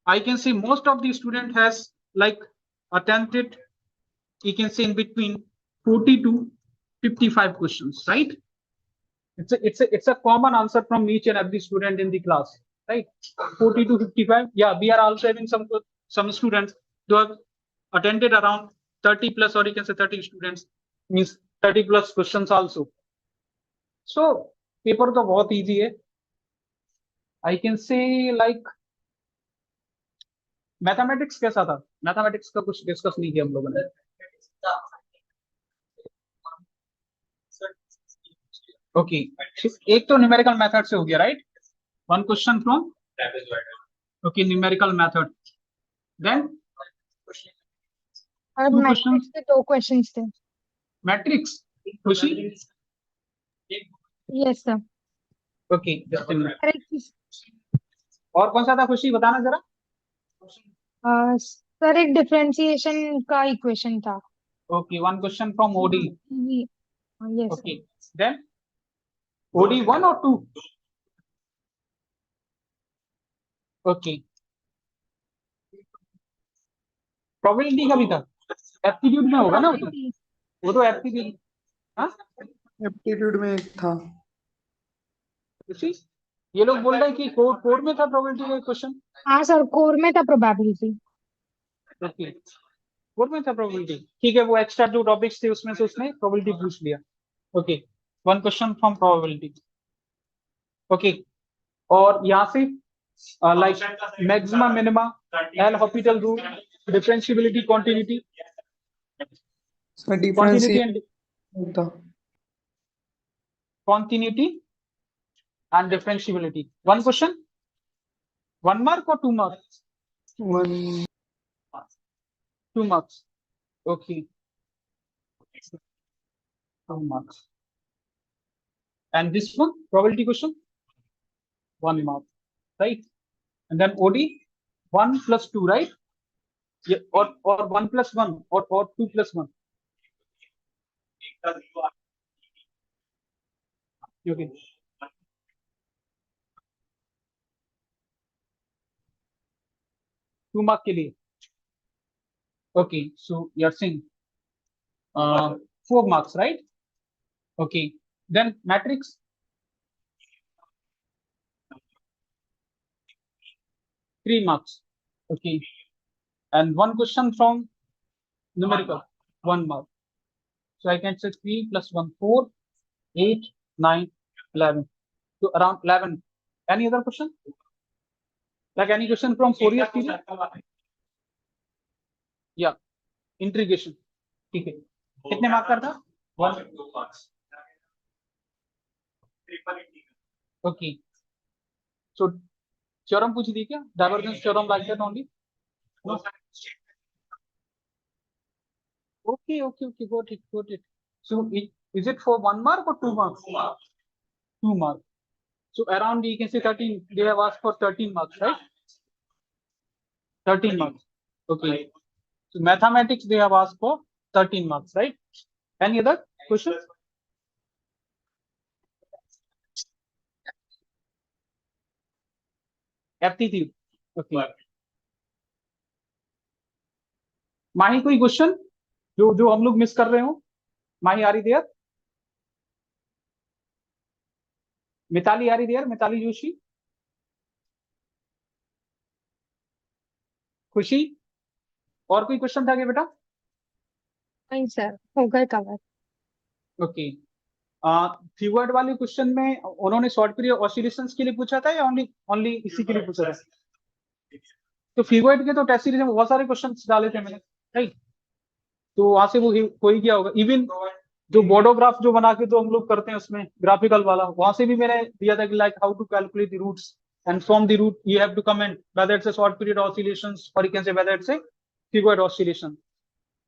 I can see most of the student has like attempted, you can say in between 40 to 55 questions, right? It's a common answer from each and every student in the class, right? 40 to 55. Yeah, we are also having some students who have attended around 30 plus, or you can say 30 students, means 30 plus questions also. So paper तो बहुत easy है. I can say like mathematics कैसा था? मैथमेटिक्स का कुछ डिस्कस नहीं किया हम लोगों ने. ओके, एक तो न्यूमेरिकल मेथड से हो गया, right? One question from okay numerical method. Then और मैट्रिक्स के 2 क्वेश्चंस थे. Matrix Khushi. Yes sir. Okay, just a minute. और कौन सा था खुशी, बताना जरा. सर एक डिफरेंशिएशन का इक्वेशन था. Okay, one question from OD. Yes. Okay, then OD 1 और 2. ओके, प्रोबेबिलिटी का भी था. एप्टीट्यूड में होगा ना वो तो एप्टीट्यूड. हाँ, एप्टीट्यूड में एक था. ये लोग बोल रहे हैं कि कोर में था प्रोबेबिलिटी का क्वेश्चन. हाँ सर, कोर में था प्रोबेबिलिटी. ओके, कोर में था प्रोबेबिलिटी. ठीक है, वो एक्स्ट्रा जो टॉपिक्स थे उसमें से उसने प्रोबेबिलिटी पूछ लिया. Okay, one question from probability. Okay, और यहाँ से like maximum minima, L Hôpital rule, differentiability, continuity. Continuity and differentiability. One question, 1 mark or 2 marks? 2 marks. Okay, 2 marks. And this one, probability question, 1 mark, right? And then OD, 1 plus 2, right? Yeah, or 1 plus 1 or 2 plus 1. Okay. Two mark के लिए. Okay, so you are saying 4 marks, right? Okay, then matrix, 3 marks. Okay, and one question from numerical, 1 mark. So I can say 3 plus 1, 4, 8, 9, 11. So around 11. Any other question? Like any question from Fourier series? Yeah, integration. ठीक है, कितने मार्क का था? 1. ओके, सो थ्योरम पूछ दी क्या? Divergence theorem like that only? Okay, got it. So is it for 1 mark or 2 marks? 2 marks. So around you can say 13. They have asked for 13 marks, right? 13 marks. Okay. So mathematics they have asked for 13 marks, right? Any other questions? Aptitude. Okay. माही कोई क्वेश्चन जो हम लोग मिस कर रहे हो? माही आ रही देयर? मिताली आ रही देयर? मिताली जोशी? खुशी? और कोई क्वेश्चन था क्या बेटा? नहीं सर, हो गए कवर. ओके, फीवर्ड वाले क्वेश्चन में उन्होंने शॉर्ट पीरियड ऑसिलेशंस के लिए पूछा था या ओनली इसी के लिए पूछा था? तो फीवर्ड के तो टेस्ट सीरीज में बहुत सारे क्वेश्चंस डाले थे मैंने, राइट? तो वहां से वो कोई किया होगा. इवन जो बोर्डोग्राफ जो बना के तो हम लोग करते हैं उसमें ग्राफिकल वाला, वहां से भी मैंने दिया था कि like how to calculate the roots and from the root you have to comment whether it's a short period oscillations और you can say whether it's a phugoid oscillation.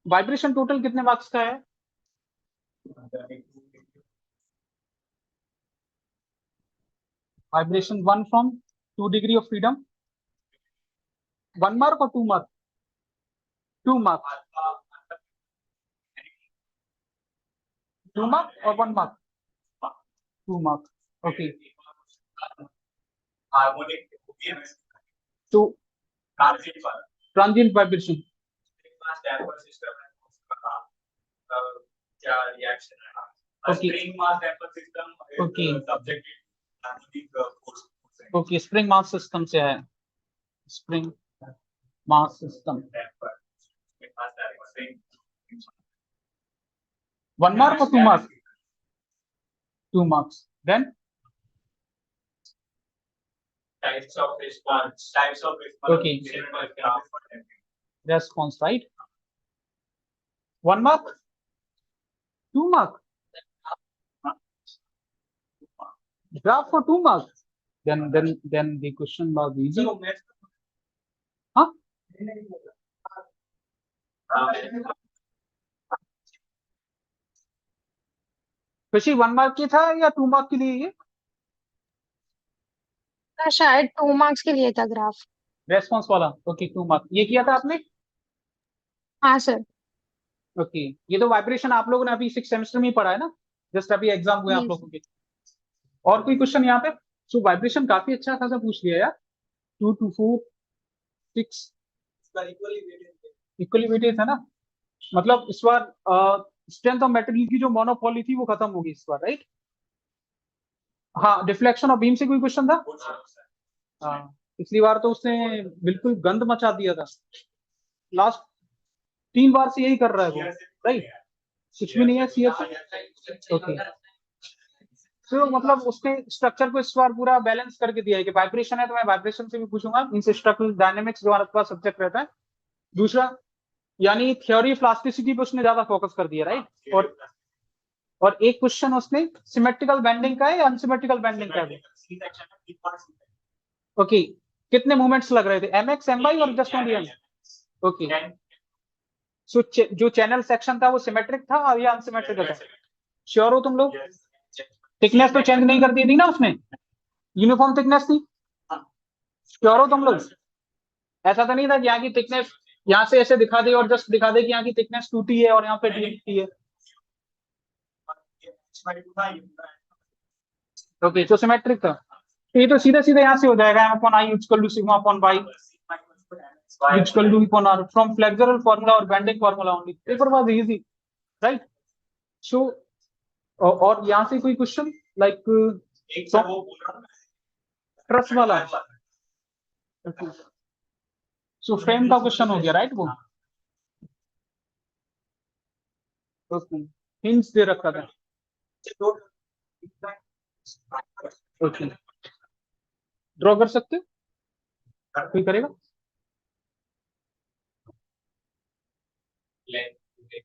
Vibration total कितने मार्क्स का है? Vibration 1 from 2 degree of freedom. 1 mark or 2 mark? 2 marks. 2 mark or 1 mark? 2 marks. Okay. Harmonic तो ट्रांजिएंट वाइब्रेशन क्या रिएक्शन है Okay. Spring mass damper system Okay. Subjected harmonic force okay spring mass system से है spring mass system damper spring 1 mark or 2 marks 2 marks then types of response Okay. response right 1 mark 2 mark graph for 2 marks then the question was easy huh खुशी 1 mark की था या 2 mark के लिए ये शायद 2 marks के लिए था ग्राफ। रेस्पॉन्स वाला ओके 2 mark ये किया था आपने हाँ सर। ओके ये तो वाइब्रेशन आप लोगों ने अभी 6 सेमेस्टर में ही पढ़ा है ना जस्ट अभी एग्जाम हुए आप Yes. लोगों के और कोई क्वेश्चन यहाँ पे सो वाइब्रेशन काफी अच्छा खासा पूछ लिया यार 2 to 4 6 इक्वली वेटेड है ना मतलब इस बार स्ट्रेंथ ऑफ मटेरियल की जो मोनोपोली थी वो खत्म होगी इस बार राइट हाँ डिफ्लेक्शन ऑफ बीम से कोई क्वेश्चन था हाँ पिछली बार तो उसने बिल्कुल गंद मचा दिया था लास्ट 3 बार से यही कर रहा है वो राइट कुछ भी नहीं है सीएस ओके तो मतलब उसने स्ट्रक्चर को इस बार पूरा बैलेंस करके दिया है कि वाइब्रेशन है तो मैं वाइब्रेशन से भी पूछूंगा इनसे स्ट्रक्चरल डायनेमिक्स जो हमारे पास सब्जेक्ट रहता है दूसरा यानी थ्योरी ऑफ प्लास्टिसिटी पे उसने ज्यादा फोकस कर दिया राइट और एक क्वेश्चन उसने सिमेट्रिकल बेंडिंग का है या अनसिमेट्रिकल बेंडिंग का है ओके कितने मूवमेंट्स लग रहे थे एमएक्स एमवाई और just only M okay so जो चैनल सेक्शन था वो सिमेट्रिक था और या अनसिमेट्रिकल था श्योर हो तुम लोग थिकनेस तो चेंज नहीं कर दी थी ना उसने यूनिफॉर्म थिकनेस थी श्योर हो तुम लोग ऐसा तो नहीं था कि यहाँ की थिकनेस यहाँ से ऐसे दिखा दे और जस्ट दिखा दे कि यहाँ की थिकनेस टूटी है और यहाँ पे टूटी है ओके तो सिमेट्रिक था तो ये तो सीधा सीधा यहाँ से हो जाएगा m upon I equal to sigma upon y equal to upon r from flexural formula और bending formula only paper was easy right so और यहाँ से कोई क्वेश्चन लाइक ट्रस्ट वाला सो फ्रेम का क्वेश्चन हो गया राइट वो हिंज दे रखा था ओके ड्रॉ कर सकते हो कोई करेगा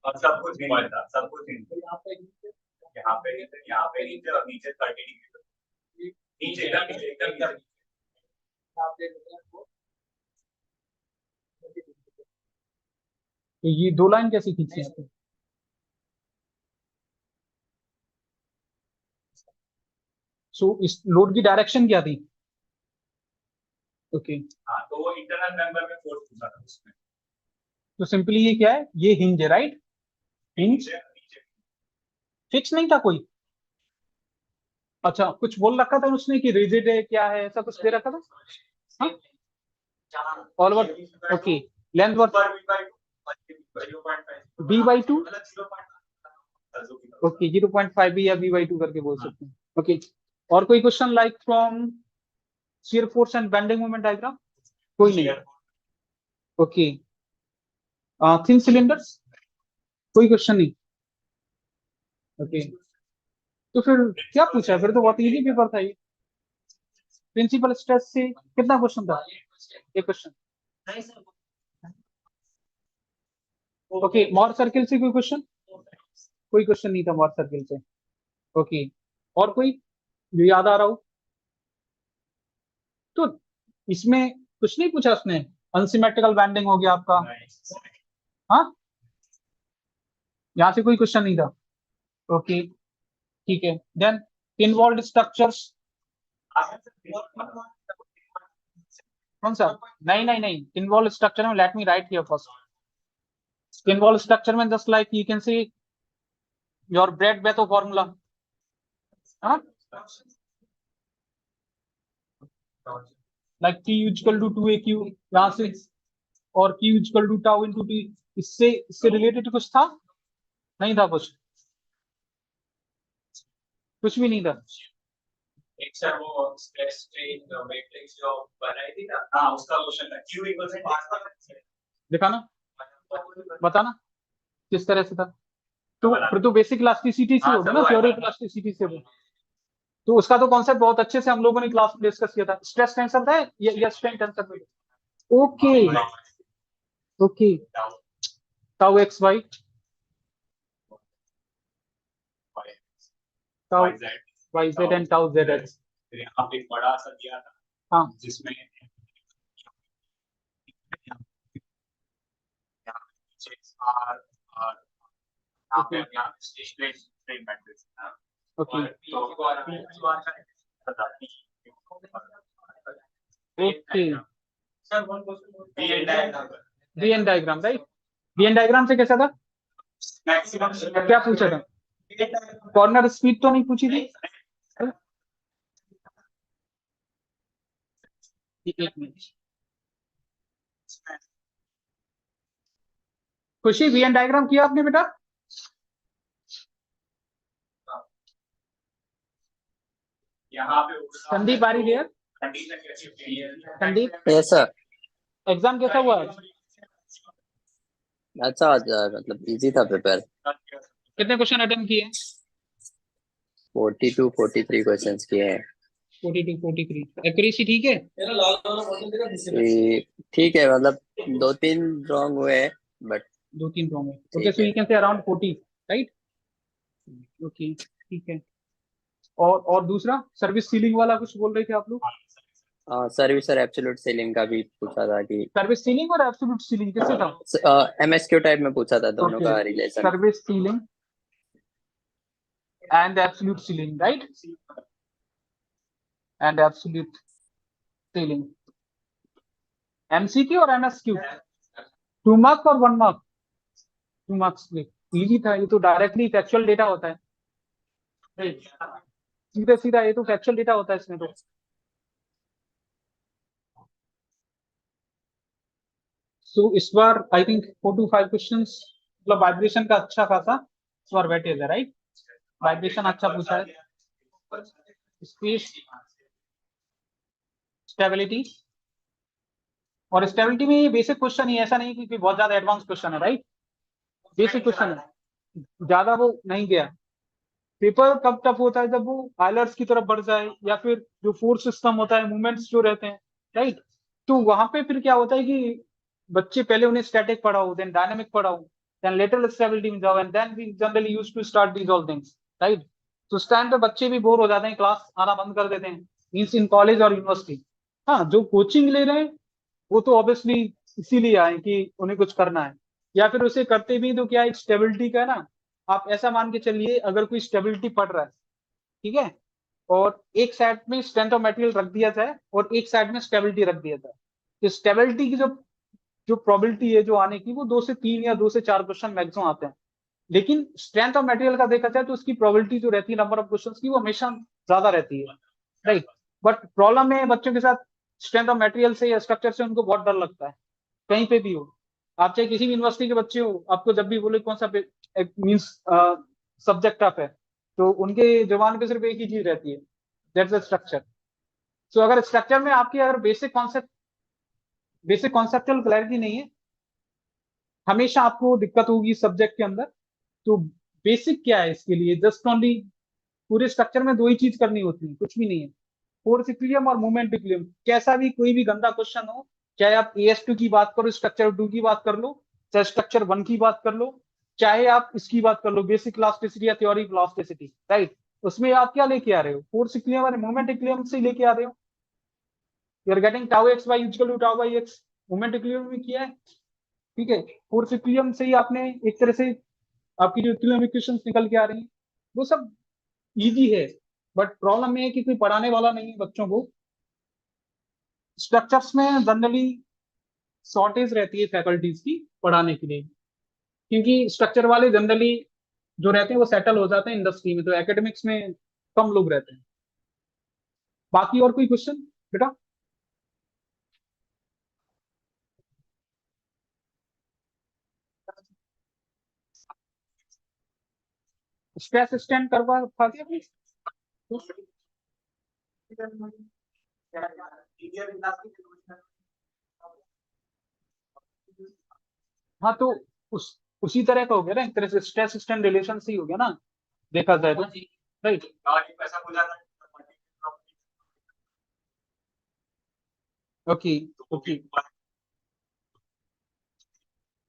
और सब कुछ सब कुछ यहाँ पे नीचे 30 डिग्री नीचे एकदम तो ये 2 लाइन कैसी खींची है आपने सो इस लोड की डायरेक्शन क्या थी ओके हाँ तो वो इंटरनल मेंबर में फोर्स पूछा था उसमें तो सिंपली ये क्या है ये हिंज है राइट हिंज फिक्स नहीं था कोई अच्छा कुछ बोल रखा था उसने कि रिजिड है क्या है ऐसा कुछ दे रखा था all over okay length worth b/2 okay 0.5 भी या b/2 करके बोल सकते हैं ओके और कोई question like from shear force and bending moment diagram कोई नहीं ओके थिन सिलेंडर्स कोई क्वेश्चन नहीं ओके तो फिर क्या पूछा फिर तो बहुत इजी पेपर था ये प्रिंसिपल स्ट्रेस से कितना क्वेश्चन था एक क्वेश्चन ओके मॉर सर्किल से कोई क्वेश्चन नहीं था मॉर सर्किल से ओके और कोई जो याद आ रहा हो तो इसमें कुछ नहीं पूछा उसने अनसिमेट्रिकल बैंडिंग हो गया आपका हाँ यहाँ से कोई क्वेश्चन नहीं था ओके ठीक है देन इन्वॉल्व स्ट्रक्चर्स कौन सा नहीं इन्वॉल्व स्ट्रक्चर में let me write here first involve structure में just like you can see your Bredt Batho formula हाँ like T equal to 2AQ यहाँ से, और Q equal to tau into T, इससे रिलेटेड कुछ था? नहीं था कुछ भी नहीं था। एक सर वो स्ट्रेस स्ट्रेन मैट्रिक्स जो बनाई थी ना, हाँ उसका क्वेश्चन था, Q इक्वल से दिखाना, बताना किस तरह से था। तो फिर तो बेसिक इलास्टिसिटी से होगा ना, थ्योरी इलास्टिसिटी से होगा। तो उसका तो कॉन्सेप्ट बहुत अच्छे से हम लोगों ने क्लास में डिस्कस किया था। स्ट्रेस टेंसर था या स्ट्रेन टेंसर में? Okay okay, tau X Y, tau Y Z and tau Z X. यहाँ पे बड़ा सा दिया था, हाँ जिसमें R R strain matrix. Okay okay, V N diagram right. V N diagram से कैसा था? क्या पूछा था? कॉर्नर स्पीड तो नहीं पूछी थी? एक मिनट, खुशी वी एन डायग्राम किया आपने बेटा? यहाँ पे Sandeep are there? Sandeep yes sir. Exam कैसा हुआ? अच्छा मतलब इजी था पेपर। कितने क्वेश्चन अटेम्प्ट किए? 42 43 क्वेश्चंस किए हैं। 42 43, एक्यूरेसी ठीक है? ठीक है, मतलब 2-3 रॉन्ग हुए बट 2-3 रॉन्ग है। ओके, सो यू कैन से अराउंड 40 राइट। ओके ठीक है। और दूसरा सर्विस सीलिंग वाला कुछ बोल रहे थे आप लोग? सर्विस और एब्सोल्यूट सीलिंग का भी पूछा था कि सर्विस सीलिंग और एब्सोल्यूट सीलिंग किससे था? एमएसक्यू टाइप में पूछा था दोनों का relation. Service ceiling and absolute ceiling right, and absolute ceiling. MCQ और एमएसक्यू, 2 मार्क्स और 1 मार्क? 2 मार्क्स में इजी था, ये तो डायरेक्टली फैक्चुअल डेटा होता है, सीधा सीधा ये तो फैक्चुअल डेटा होता है इसमें तो। सो इस बार आई थिंक 4 to 5 क्वेश्चंस, मतलब वाइब्रेशन का अच्छा खासा इस बार वेटेज है राइट। वाइब्रेशन अच्छा पूछा है, स्पीड, स्टेबिलिटी, और स्टेबिलिटी में ये बेसिक क्वेश्चन ही, ऐसा नहीं कि बहुत ज्यादा एडवांस क्वेश्चन है राइट, बेसिक क्वेश्चन है, ज्यादा वो नहीं गया। पेपर कब टफ होता है? जब वो आइलर्स की तरफ बढ़ जाए, या फिर जो फोर्स सिस्टम होता है, मूवमेंट्स जो रहते हैं राइट, तो वहां पे फिर क्या होता है कि बच्चे पहले उन्हें स्टैटिक पढ़ाओ, देन डायनामिक पढ़ाओ, देन लेटरल स्टेबिलिटी में जाओ, and then we generally used to start these all things right. तो उस टाइम पे बच्चे भी बोर हो जाते हैं, क्लास आना बंद कर देते हैं, मीन्स इन कॉलेज और यूनिवर्सिटी। हाँ, जो कोचिंग ले रहे हैं वो तो ऑब्वियसली इसीलिए आए कि उन्हें कुछ करना है, या फिर उसे करते भी तो क्या, एक स्टेबिलिटी का ना, आप ऐसा मान के चलिए अगर कोई स्टेबिलिटी पढ़ रहा है ठीक है, और एक साइड में स्ट्रेंथ ऑफ मटेरियल रख दिया जाए और एक साइड में स्टेबिलिटी रख दिया जाए, तो स्टेबिलिटी की जो जो प्रोबेबिलिटी है जो आने की, वो 2 से 3 या 2 से 4 क्वेश्चन मैक्सिमम आते हैं। लेकिन स्ट्रेंथ ऑफ मटेरियल का देखा जाए तो उसकी प्रोबेबिलिटी जो रहती है नंबर ऑफ क्वेश्चंस की, वो हमेशा ज्यादा रहती है राइट। बट प्रॉब्लम है बच्चों के साथ, स्ट्रेंथ ऑफ मटेरियल से या स्ट्रक्चर से उनको बहुत डर लगता है, कहीं पे भी हो, आप चाहे किसी भी यूनिवर्सिटी के बच्चे हो, आपको जब भी बोले कौन सा मीन्स सब्जेक्ट टफ है, तो उनके जबान पे सिर्फ एक ही चीज रहती है, दैट्स द स्ट्रक्चर। सो अगर स्ट्रक्चर में आपकी अगर बेसिक कॉन्सेप्चुअल क्लैरिटी नहीं है, हमेशा आपको दिक्कत होगी सब्जेक्ट के अंदर। तो बेसिक क्या है इसके लिए? जस्ट ओनली, पूरे स्ट्रक्चर में 2 ही चीज करनी होती है, कुछ भी नहीं है, फोर्स इक्विलिब्रियम और मोमेंट इक्विलिब्रियम। कैसा भी कोई भी गंदा क्वेश्चन हो, चाहे आप AS2 की बात करो, स्ट्रक्चर 2 की बात कर लो, चाहे स्ट्रक्चर 1 की बात कर लो, चाहे आप इसकी बात कर लो बेसिक इलास्टिसिटी या थ्योरी इलास्टिसिटी राइट, उसमें आप क्या लेके आ रहे हो? फोर्स इक्विलिब्रियम और मोमेंट इक्विलिब्रियम से लेके आ रहे हो। You are getting tau X Y equal to tau Y X, moment equilibrium में किया है ठीक है। फोर्स इक्विलिब्रियम से ही आपने एक तरह से आपकी जो इक्विलिब्रियम इक्वेशंस निकल के आ रही हैं, वो सब इजी है। बट प्रॉब्लम ये है कि कोई पढ़ाने वाला नहीं है बच्चों को। स्ट्रक्चर्स में जनरली शॉर्टेज रहती है फैकल्टीज की पढ़ाने के लिए, क्योंकि स्ट्रक्चर वाले जनरली जो रहते हैं वो सेटल हो जाते हैं इंडस्ट्री में, तो एकेडमिक्स में कम लोग रहते हैं। बाकी और कोई क्वेश्चन बेटा? स्ट्रेस स्टैंड करवा था क्या? हाँ तो उसी तरह का हो गया ना, एक तरह से स्ट्रेस स्टैंड रिलेशन से ही हो गया ना, देखा जाए तो, राइट। ओके ओके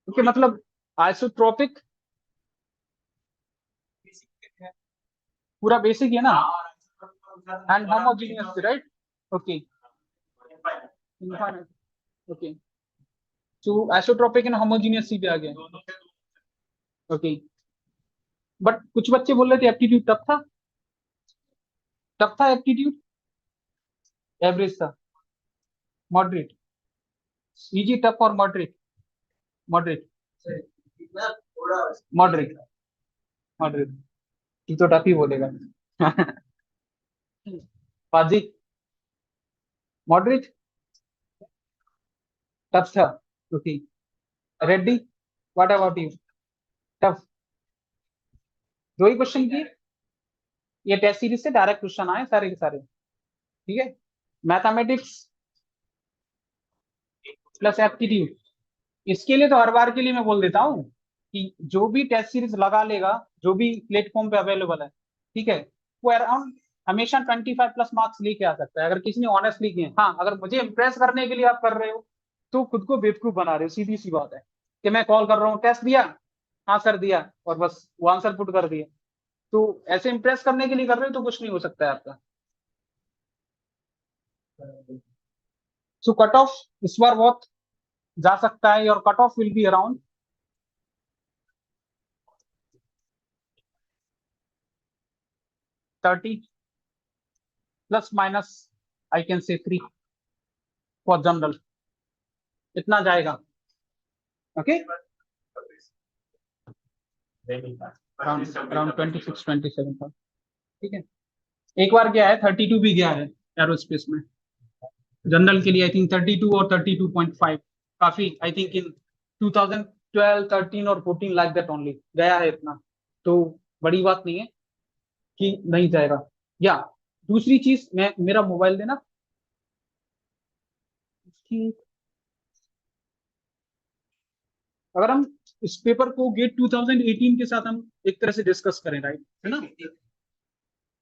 ओके, मतलब आइसोट्रोपिक पूरा बेसिक है ना, and homogeneous, right. Okay infinite, okay, तो आइसोट्रोपिक एंड होमोजेनियस सी पे आ गया। ओके, बट कुछ बच्चे बोल रहे थे एप्टीट्यूड टफ था एप्टीट्यूड, एवरेज था, मॉडरेट, इजी टफ और मॉडरेट, मॉडरेट मॉडरेट मॉडरेट, ये तो टफ ही बोलेगा। पाजी मॉडरेट टफ था, okay. Reddy what about you? Tough, दो ही क्वेश्चन की, ये टेस्ट सीरीज से डायरेक्ट क्वेश्चन आए सारे के सारे, ठीक है। मैथमेटिक्स प्लस एप्टीट्यूड, इसके लिए तो हर बार के लिए मैं बोल देता हूँ कि जो भी टेस्ट सीरीज लगा लेगा, जो भी प्लेटफॉर्म पे अवेलेबल है, ठीक है, वो अराउंड हमेशा 25 प्लस मार्क्स लेके आ सकता है, अगर किसी ने ऑनेस्टली किए। हाँ, अगर मुझे इंप्रेस करने के लिए आप कर रहे हो तो खुद को बेवकूफ बना रहे हो, सीधी सी बात है कि मैं कॉल कर रहा हूँ, टेस्ट दिया, हाँ सर दिया, और बस वो आंसर पुट कर दिया, तो ऐसे इंप्रेस करने के लिए कर रहे हो तो कुछ नहीं हो सकता है आपका। सो कट ऑफ इस बार बहुत जा सकता है, और cut off will be around 30 plus minus I can से 3 फॉर जनरल, इतना जाएगा। ओके, अराउंड 26-27 था, ठीक है। एक बार गया है 32 भी गया है एरोस्पेस में, जनरल के लिए आई थिंक 32 और 32.5, काफी आई थिंक इन 2012, 13 और 14 लाइक दैट ओनली गया है इतना, तो बड़ी बात नहीं है कि नहीं जाएगा। या दूसरी चीज, मैं मेरा मोबाइल देना, अगर हम इस पेपर को गेट 2018 के साथ हम एक तरह से डिस्कस करें, राइट, है ना?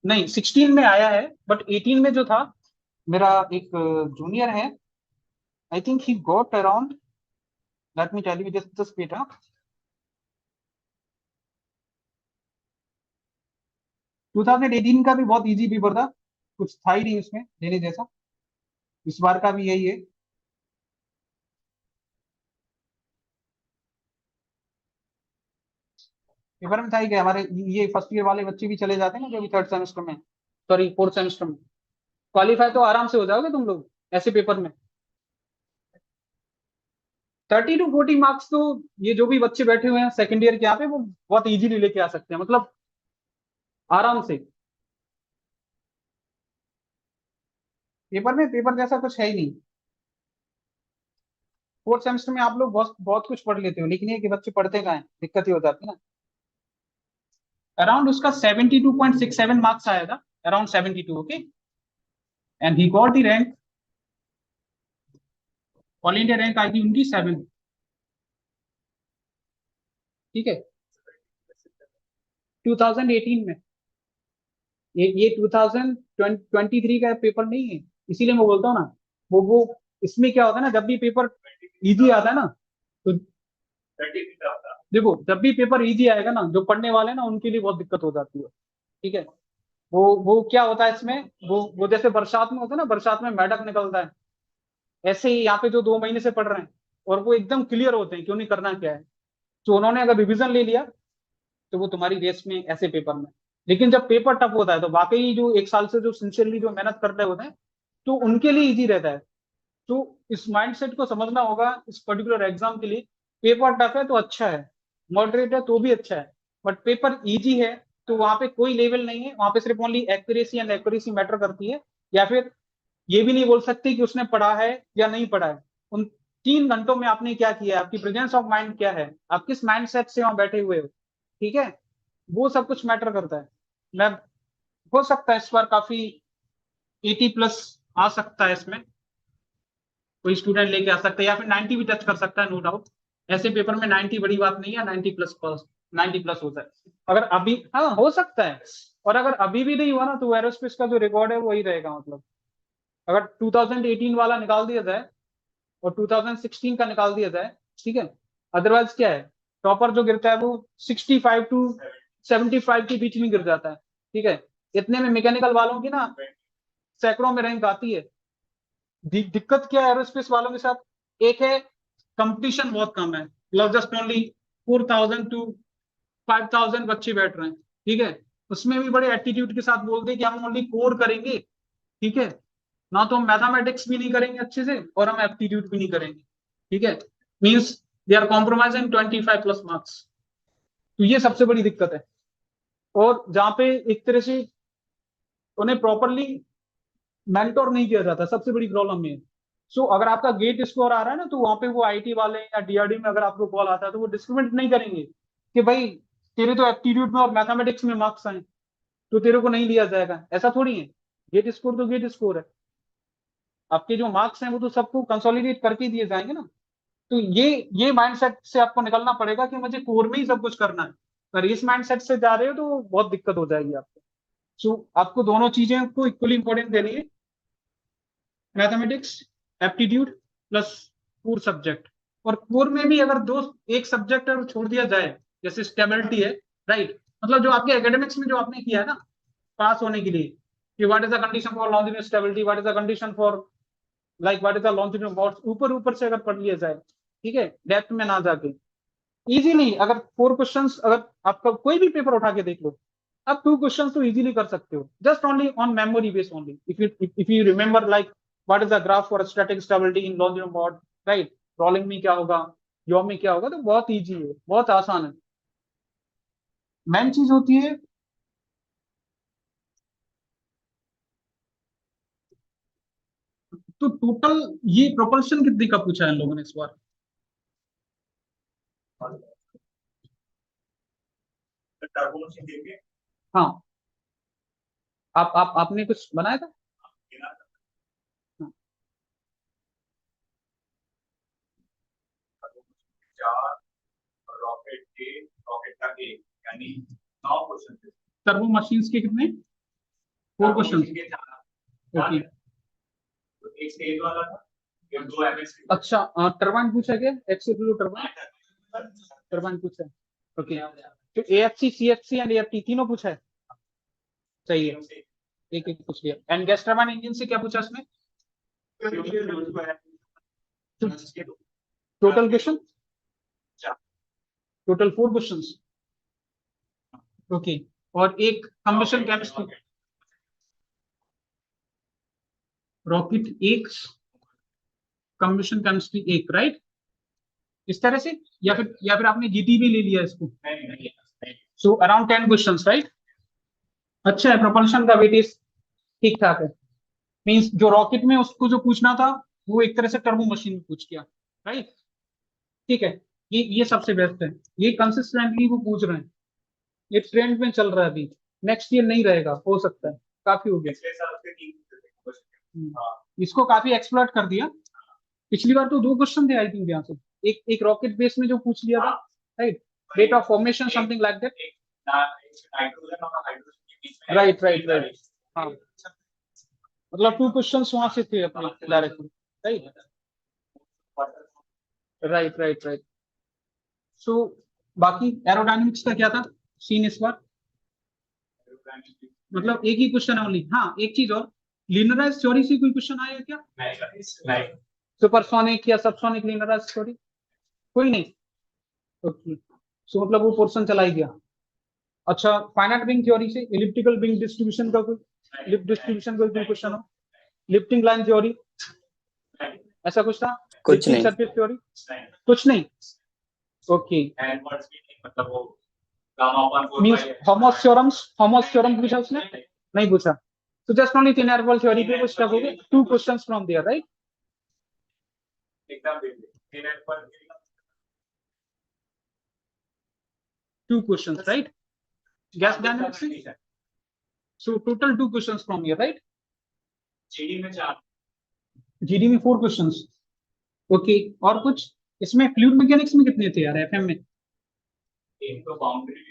नहीं 16 में आया है, बट 18 में जो था, मेरा एक जूनियर है, I think he got around, let me tell you just बेटा, टू 2018 का भी बहुत इजी पेपर था, कुछ था ही नहीं उसमें लेने जैसा, इस बार का भी यही है। पेपर में था ही क्या, हमारे ये फर्स्ट ईयर वाले बच्चे भी चले जाते हैं ना, जो भी थर्ड सेमेस्टर में, सॉरी फोर्थ सेमेस्टर में, क्वालिफाई तो आराम से हो जाओगे तुम लोग ऐसे पेपर में। 30 to 40 मार्क्स तो ये जो भी बच्चे बैठे हुए हैं सेकंड ईयर के यहाँ पे, वो बहुत इजीली लेके आ सकते हैं, मतलब आराम से। पेपर में पेपर जैसा कुछ है ही नहीं। फोर्थ सेमेस्टर में आप लोग बहुत बहुत कुछ पढ़ लेते हो, लेकिन ये कि बच्चे पढ़ते कहाँ हैं, दिक्कत ही हो जाती है ना। अराउंड उसका 72.67 मार्क्स आया था, around 72, okay, and he got the rank, all India rank आई थी उनकी 7, ठीक है, 2018 में। ये 2023 का पेपर नहीं है, इसीलिए मैं बोलता हूँ ना, वो इसमें क्या होता है ना, जब भी पेपर इजी आता है ना, तो देखो जब भी पेपर इजी आएगा ना, जो पढ़ने वाले हैं ना उनके लिए बहुत दिक्कत हो जाती है, ठीक है। वो क्या होता है इसमें, वो जैसे बरसात में होता है ना, बरसात में मेढक निकलता है, ऐसे ही यहाँ पे जो 2 महीने से पढ़ रहे हैं और वो एकदम क्लियर होते हैं क्यों नहीं करना क्या है, तो उन्होंने अगर रिविजन ले लिया तो वो तुम्हारी रेस में ऐसे पेपर में। लेकिन जब पेपर टफ होता है तो वाकई जो एक साल से जो सिंसियरली जो मेहनत कर रहे होते हैं, तो उनके लिए इजी रहता है। तो इस माइंडसेट को समझना होगा इस पर्टिकुलर एग्जाम के लिए। पेपर टफ है तो अच्छा है, मॉडरेट है तो भी अच्छा है, बट पेपर इजी है तो वहां पे कोई लेवल नहीं है, वहां पे सिर्फ only accuracy and accuracy matter करती है। या फिर ये भी नहीं बोल सकते कि उसने पढ़ा है या नहीं पढ़ा है, उन 3 घंटों में आपने क्या किया है, आपकी प्रेजेंस ऑफ माइंड क्या है, आप किस माइंड सेट से वहां बैठे हुए हो, ठीक है। वो सब कुछ मैटर करता है। मैं हो सकता है इस बार काफी 80+ आ सकता है, इसमें कोई स्टूडेंट लेके आ सकता है, या फिर 90 भी टच कर सकता है, नो डाउट। ऐसे पेपर में 90 बड़ी बात नहीं है, 90+ होता है। अगर अभी, हाँ हो सकता है, और अगर अभी भी नहीं हुआ ना तो एरोस्पेस का जो रिकॉर्ड है वही रहेगा। मतलब अगर 2018 वाला निकाल दिया जाए और 2016 का निकाल दिया जाए, ठीक है, अदरवाइज क्या है, टॉपर जो गिरता है वो 65 to 75 के बीच में गिर जाता है, ठीक है। इतने में मैकेनिकल वालों की ना सैकड़ों में रैंक आती है। दिक्कत क्या है एरोस्पेस वालों के साथ, एक है कंपटीशन बहुत कम है, मतलब जस्ट ओनली 4000 to 5000 बच्चे बैठ रहे हैं, ठीक है। उसमें भी बड़े एटीट्यूड के साथ बोलते हैं कि हम ओनली कोर करेंगे, ठीक है, ना तो हम मैथमेटिक्स भी नहीं करेंगे अच्छे से और हम एप्टीट्यूड भी नहीं करेंगे, ठीक है। Means they are compromising 25+ marks. तो ये सबसे बड़ी दिक्कत है, और जहां पे एक तरह से उन्हें प्रॉपरली मेंटोर नहीं किया जाता, सबसे बड़ी प्रॉब्लम ये। सो अगर आपका गेट स्कोर आ रहा है ना, तो वहां पे वो आईटी वाले या डीआरडी में अगर आपको कॉल आता है तो वो डिस्क्रिमिनेट नहीं करेंगे कि भाई तेरे तो एप्टीट्यूड में और मैथमेटिक्स में मार्क्स आए तो तेरे को नहीं लिया जाएगा, ऐसा थोड़ी है। गेट स्कोर तो गेट स्कोर है, आपके जो मार्क्स हैं वो तो सबको कंसोलिडेट करके दिए जाएंगे ना। तो ये माइंडसेट से आपको निकलना पड़ेगा कि मुझे कोर में ही सब कुछ करना है। अगर इस माइंडसेट से जा रहे हो तो बहुत दिक्कत हो जाएगी आपको। सो आपको दोनों चीजें को इक्वली इंपॉर्टेंट देनी है, mathematics, aptitude plus core subject. और कोर में भी अगर दो एक सब्जेक्ट अगर छोड़ दिया जाए, जैसे स्टेबिलिटी है, राइट, मतलब जो आपके एकेडमिक्स में जो आपने किया है ना पास होने के लिए, कि what is the condition for longitudinal stability, what is the condition for like what is the longitudinal mods, ऊपर ऊपर से अगर पढ़ लिया जाए, ठीक है, डेप्थ में ना जाके, इजीली अगर 4 क्वेश्चंस, अगर आपका कोई भी पेपर उठा के देख लो, आप 2 क्वेश्चंस तो इजीली कर सकते हो, just only on memory base only. If you remember like what is the graph for static stability in longitudinal mod, right, rolling में क्या होगा, यॉ में क्या होगा, तो बहुत इजी है, बहुत आसान है। मेन चीज होती है तो टोटल ये प्रोपल्शन कितने का पूछा है इन लोगों ने इस बार? हाँ, आपने कुछ बनाया था? हाँ। टर्बो मशीन्स के कितने? 4 क्वेश्चन। ओके, एक स्टेज वाला था, एक 2 एमएस। अच्छा, टरबाइन पूछा क्या? एक्सीक्यूटिव टरबाइन, टरबाइन पूछा है, ओके। तो एएफसी, सीएफसी एंड एएफटी तीनों पूछा है, सही है, एक एक पूछ लिया। एंड गैस टरबाइन इंजन से क्या पूछा इसमें? Total question, total 4 questions, okay. और एक कंबशन केमिस्ट्री, रॉकेट एक, कंबशन केमिस्ट्री एक, राइट, इस तरह से, या फिर आपने जीटी भी ले लिया इसको? So around 10 questions, right. अच्छा है, प्रोपल्शन का वेटेज ठीक ठाक है। मींस जो रॉकेट में उसको जो पूछना था वो एक तरह से टर्बो मशीन में पूछ गया, राइट, ठीक है। ये सबसे बेस्ट है, ये कंसिस्टेंटली वो पूछ रहे हैं, ये ट्रेंड में चल रहा है अभी, नेक्स्ट ईयर नहीं रहेगा, हो सकता है, काफी हो गया। इसको काफी एक्सप्लोर कर दिया। पिछली बार तो 2 क्वेश्चन थे आई थिंक यहाँ से, एक रॉकेट बेस में जो पूछ लिया था, right, rate of formation something like that, right right right, हाँ, मतलब 2 क्वेश्चन वहां से थे अपने directly, right right right right. So बाकी एरोडायनेमिक्स का क्या था सीन इस बार? मतलब एक ही क्वेश्चन है ओनली। हाँ, एक चीज और, लिनियराइज थ्योरी से कोई क्वेश्चन आया क्या? सुपरसोनिक या सबसोनिक लिनियराइज थ्योरी कोई नहीं, ओके। सो मतलब वो पोर्शन चला ही गया। अच्छा, फाइनाइट विंग थ्योरी से इलिप्टिकल विंग डिस्ट्रीब्यूशन का कोई, लिफ्ट डिस्ट्रीब्यूशन का कोई क्वेश्चन हो, लिफ्टिंग लाइन थ्योरी, ऐसा कुछ था? कुछ नहीं। सरफेस थ्योरी कुछ नहीं, ओके। मतलब वो गामा अपन मींस होमोस थ्योरम पूछा उसने? नहीं पूछा। तो just only thin air wall theory पे कुछ हो गए, 2 क्वेश्चंस फ्रॉम देयर, राइट, एकदम 2 questions, right. Gas dynamics. So total 2 questions from here, right? GD में 4, जीडी में 4 क्वेश्चंस। ओके, और कुछ? इसमें फ्लूइड मैकेनिक्स में कितने थे यार एफएम में? एक तो बाउंड्री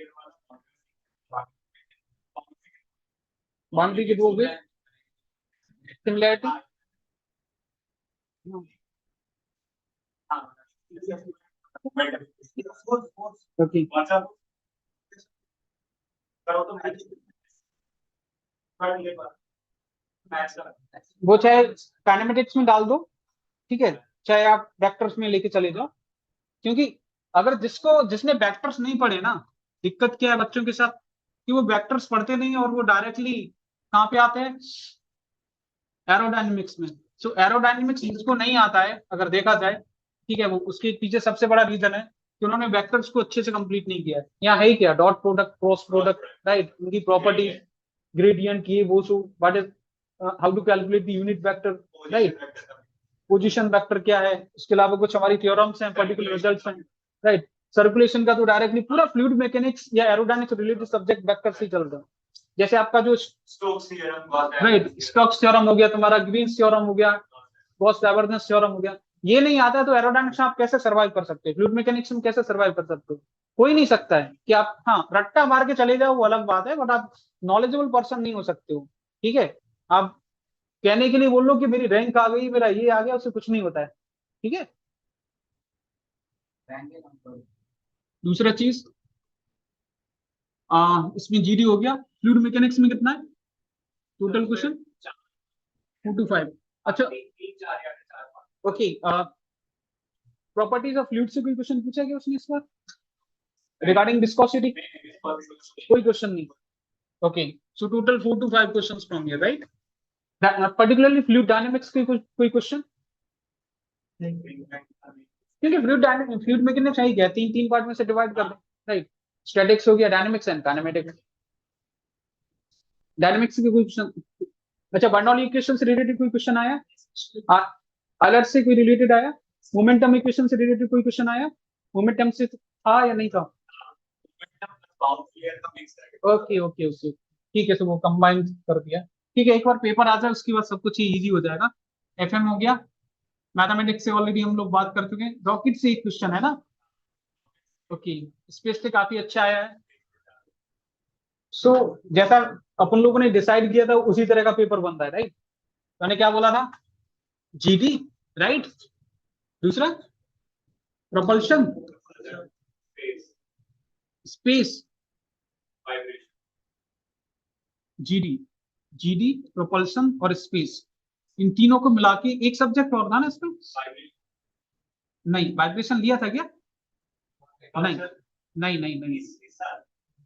बाउंड्री के 2 हो गए, सिमिलैरिटी। ओके, वो चाहे काइनेमेटिक्स में डाल दो, ठीक है, चाहे आप वेक्टर्स में लेके चले जाओ, क्योंकि अगर जिसने वेक्टर्स नहीं पढ़े ना, दिक्कत क्या है बच्चों के साथ कि वो वेक्टर्स पढ़ते नहीं और वो डायरेक्टली कहाँ पे आते हैं? एरोडायनेमिक्स में। सो एरोडायनेमिक्स जिसको नहीं आता है, अगर देखा जाए, ठीक है, वो उसके पीछे सबसे बड़ा रीजन है कि उन्होंने वेक्टर्स को अच्छे से कंप्लीट नहीं किया है। यहाँ है ही क्या? Dot product, cross product, right, उनकी प्रॉपर्टी, ग्रेडियंट, ये वो, so what is, how to calculate the unit vector, right, position vector क्या है, उसके अलावा कुछ हमारी थ्योरम्स हैं, पर्टिकुलर रिजल्ट्स हैं, राइट। सर्कुलेशन का तो डायरेक्टली पूरा फ्लूइड मैकेनिक्स या एरोडायनेमिक्स रिलेटेड सब्जेक्ट वेक्टर से चल रहा है। जैसे आपका जो Stokes theorem, right, Stokes theorem हो गया, तुम्हारा ग्रीन्स थ्योरम हो गया, गॉस डाइवर्जेंस थ्योरम हो गया, ये नहीं आता है तो एरोडायनेमिक्स में आप कैसे सर्वाइव कर सकते हो? फ्लूइड मैकेनिक्स में कैसे सर्वाइव कर सकते हो? कोई नहीं सकता है कि आप, हाँ, रट्टा मार के चले जाओ वो अलग बात है, बट आप नॉलेजेबल पर्सन नहीं हो सकते हो, ठीक है? आप कहने के लिए बोल लो कि मेरी रैंक आ गई, मेरा ये आ गया, उससे कुछ नहीं होता है, ठीक है? दूसरा चीज, इसमें जीडी हो गया। फ्लूइड मैकेनिक्स में कितना है टोटल क्वेश्चन? 2 to 5। अच्छा, ओके, प्रॉपर्टीज ऑफ फ्लूइड से कोई क्वेश्चन पूछा गया उसने इस बार रिगार्डिंग विस्कोसिटी? कोई क्वेश्चन नहीं। Okay, so total 4 to 5 questions from here, right? Particularly fluid dynamics के कोई क्वेश्चन? क्योंकि फ्लूइड मैकेनिक्स है क्या, तीन पार्ट में से डिवाइड कर दो, राइट? स्टैटिक्स हो गया, डायनेमिक्स एंड काइनेमेटिक्स। डायनेमिक्स के कोई क्वेश्चन? अच्छा, बर्नौली इक्वेशन से रिलेटेड कोई क्वेश्चन आया? अलर्ट से कोई रिलेटेड आया? मोमेंटम इक्वेशन से रिलेटेड कोई क्वेश्चन आया? मोमेंटम से था या नहीं था? ओके ओके ओके, ठीक है, तो वो कंबाइन कर दिया, ठीक है। एक बार पेपर आ जाए उसके बाद सब कुछ इजी हो जाएगा। एफएम हो गया, मैथमेटिक्स से ऑलरेडी हम लोग बात कर चुके हैं, रॉकेट से एक क्वेश्चन है ना? ओके, स्पेस से काफी अच्छा आया है। सो जैसा अपन लोगों ने डिसाइड किया था उसी तरह का पेपर बनता है, राइट? मैंने क्या बोला था? GD, right? दूसरा propulsion, space, GD, GD, propulsion और स्पेस, इन तीनों को मिला के एक सब्जेक्ट और था ना इसमें? नहीं, वाइब्रेशन लिया था क्या? नहीं नहीं नहीं नहीं,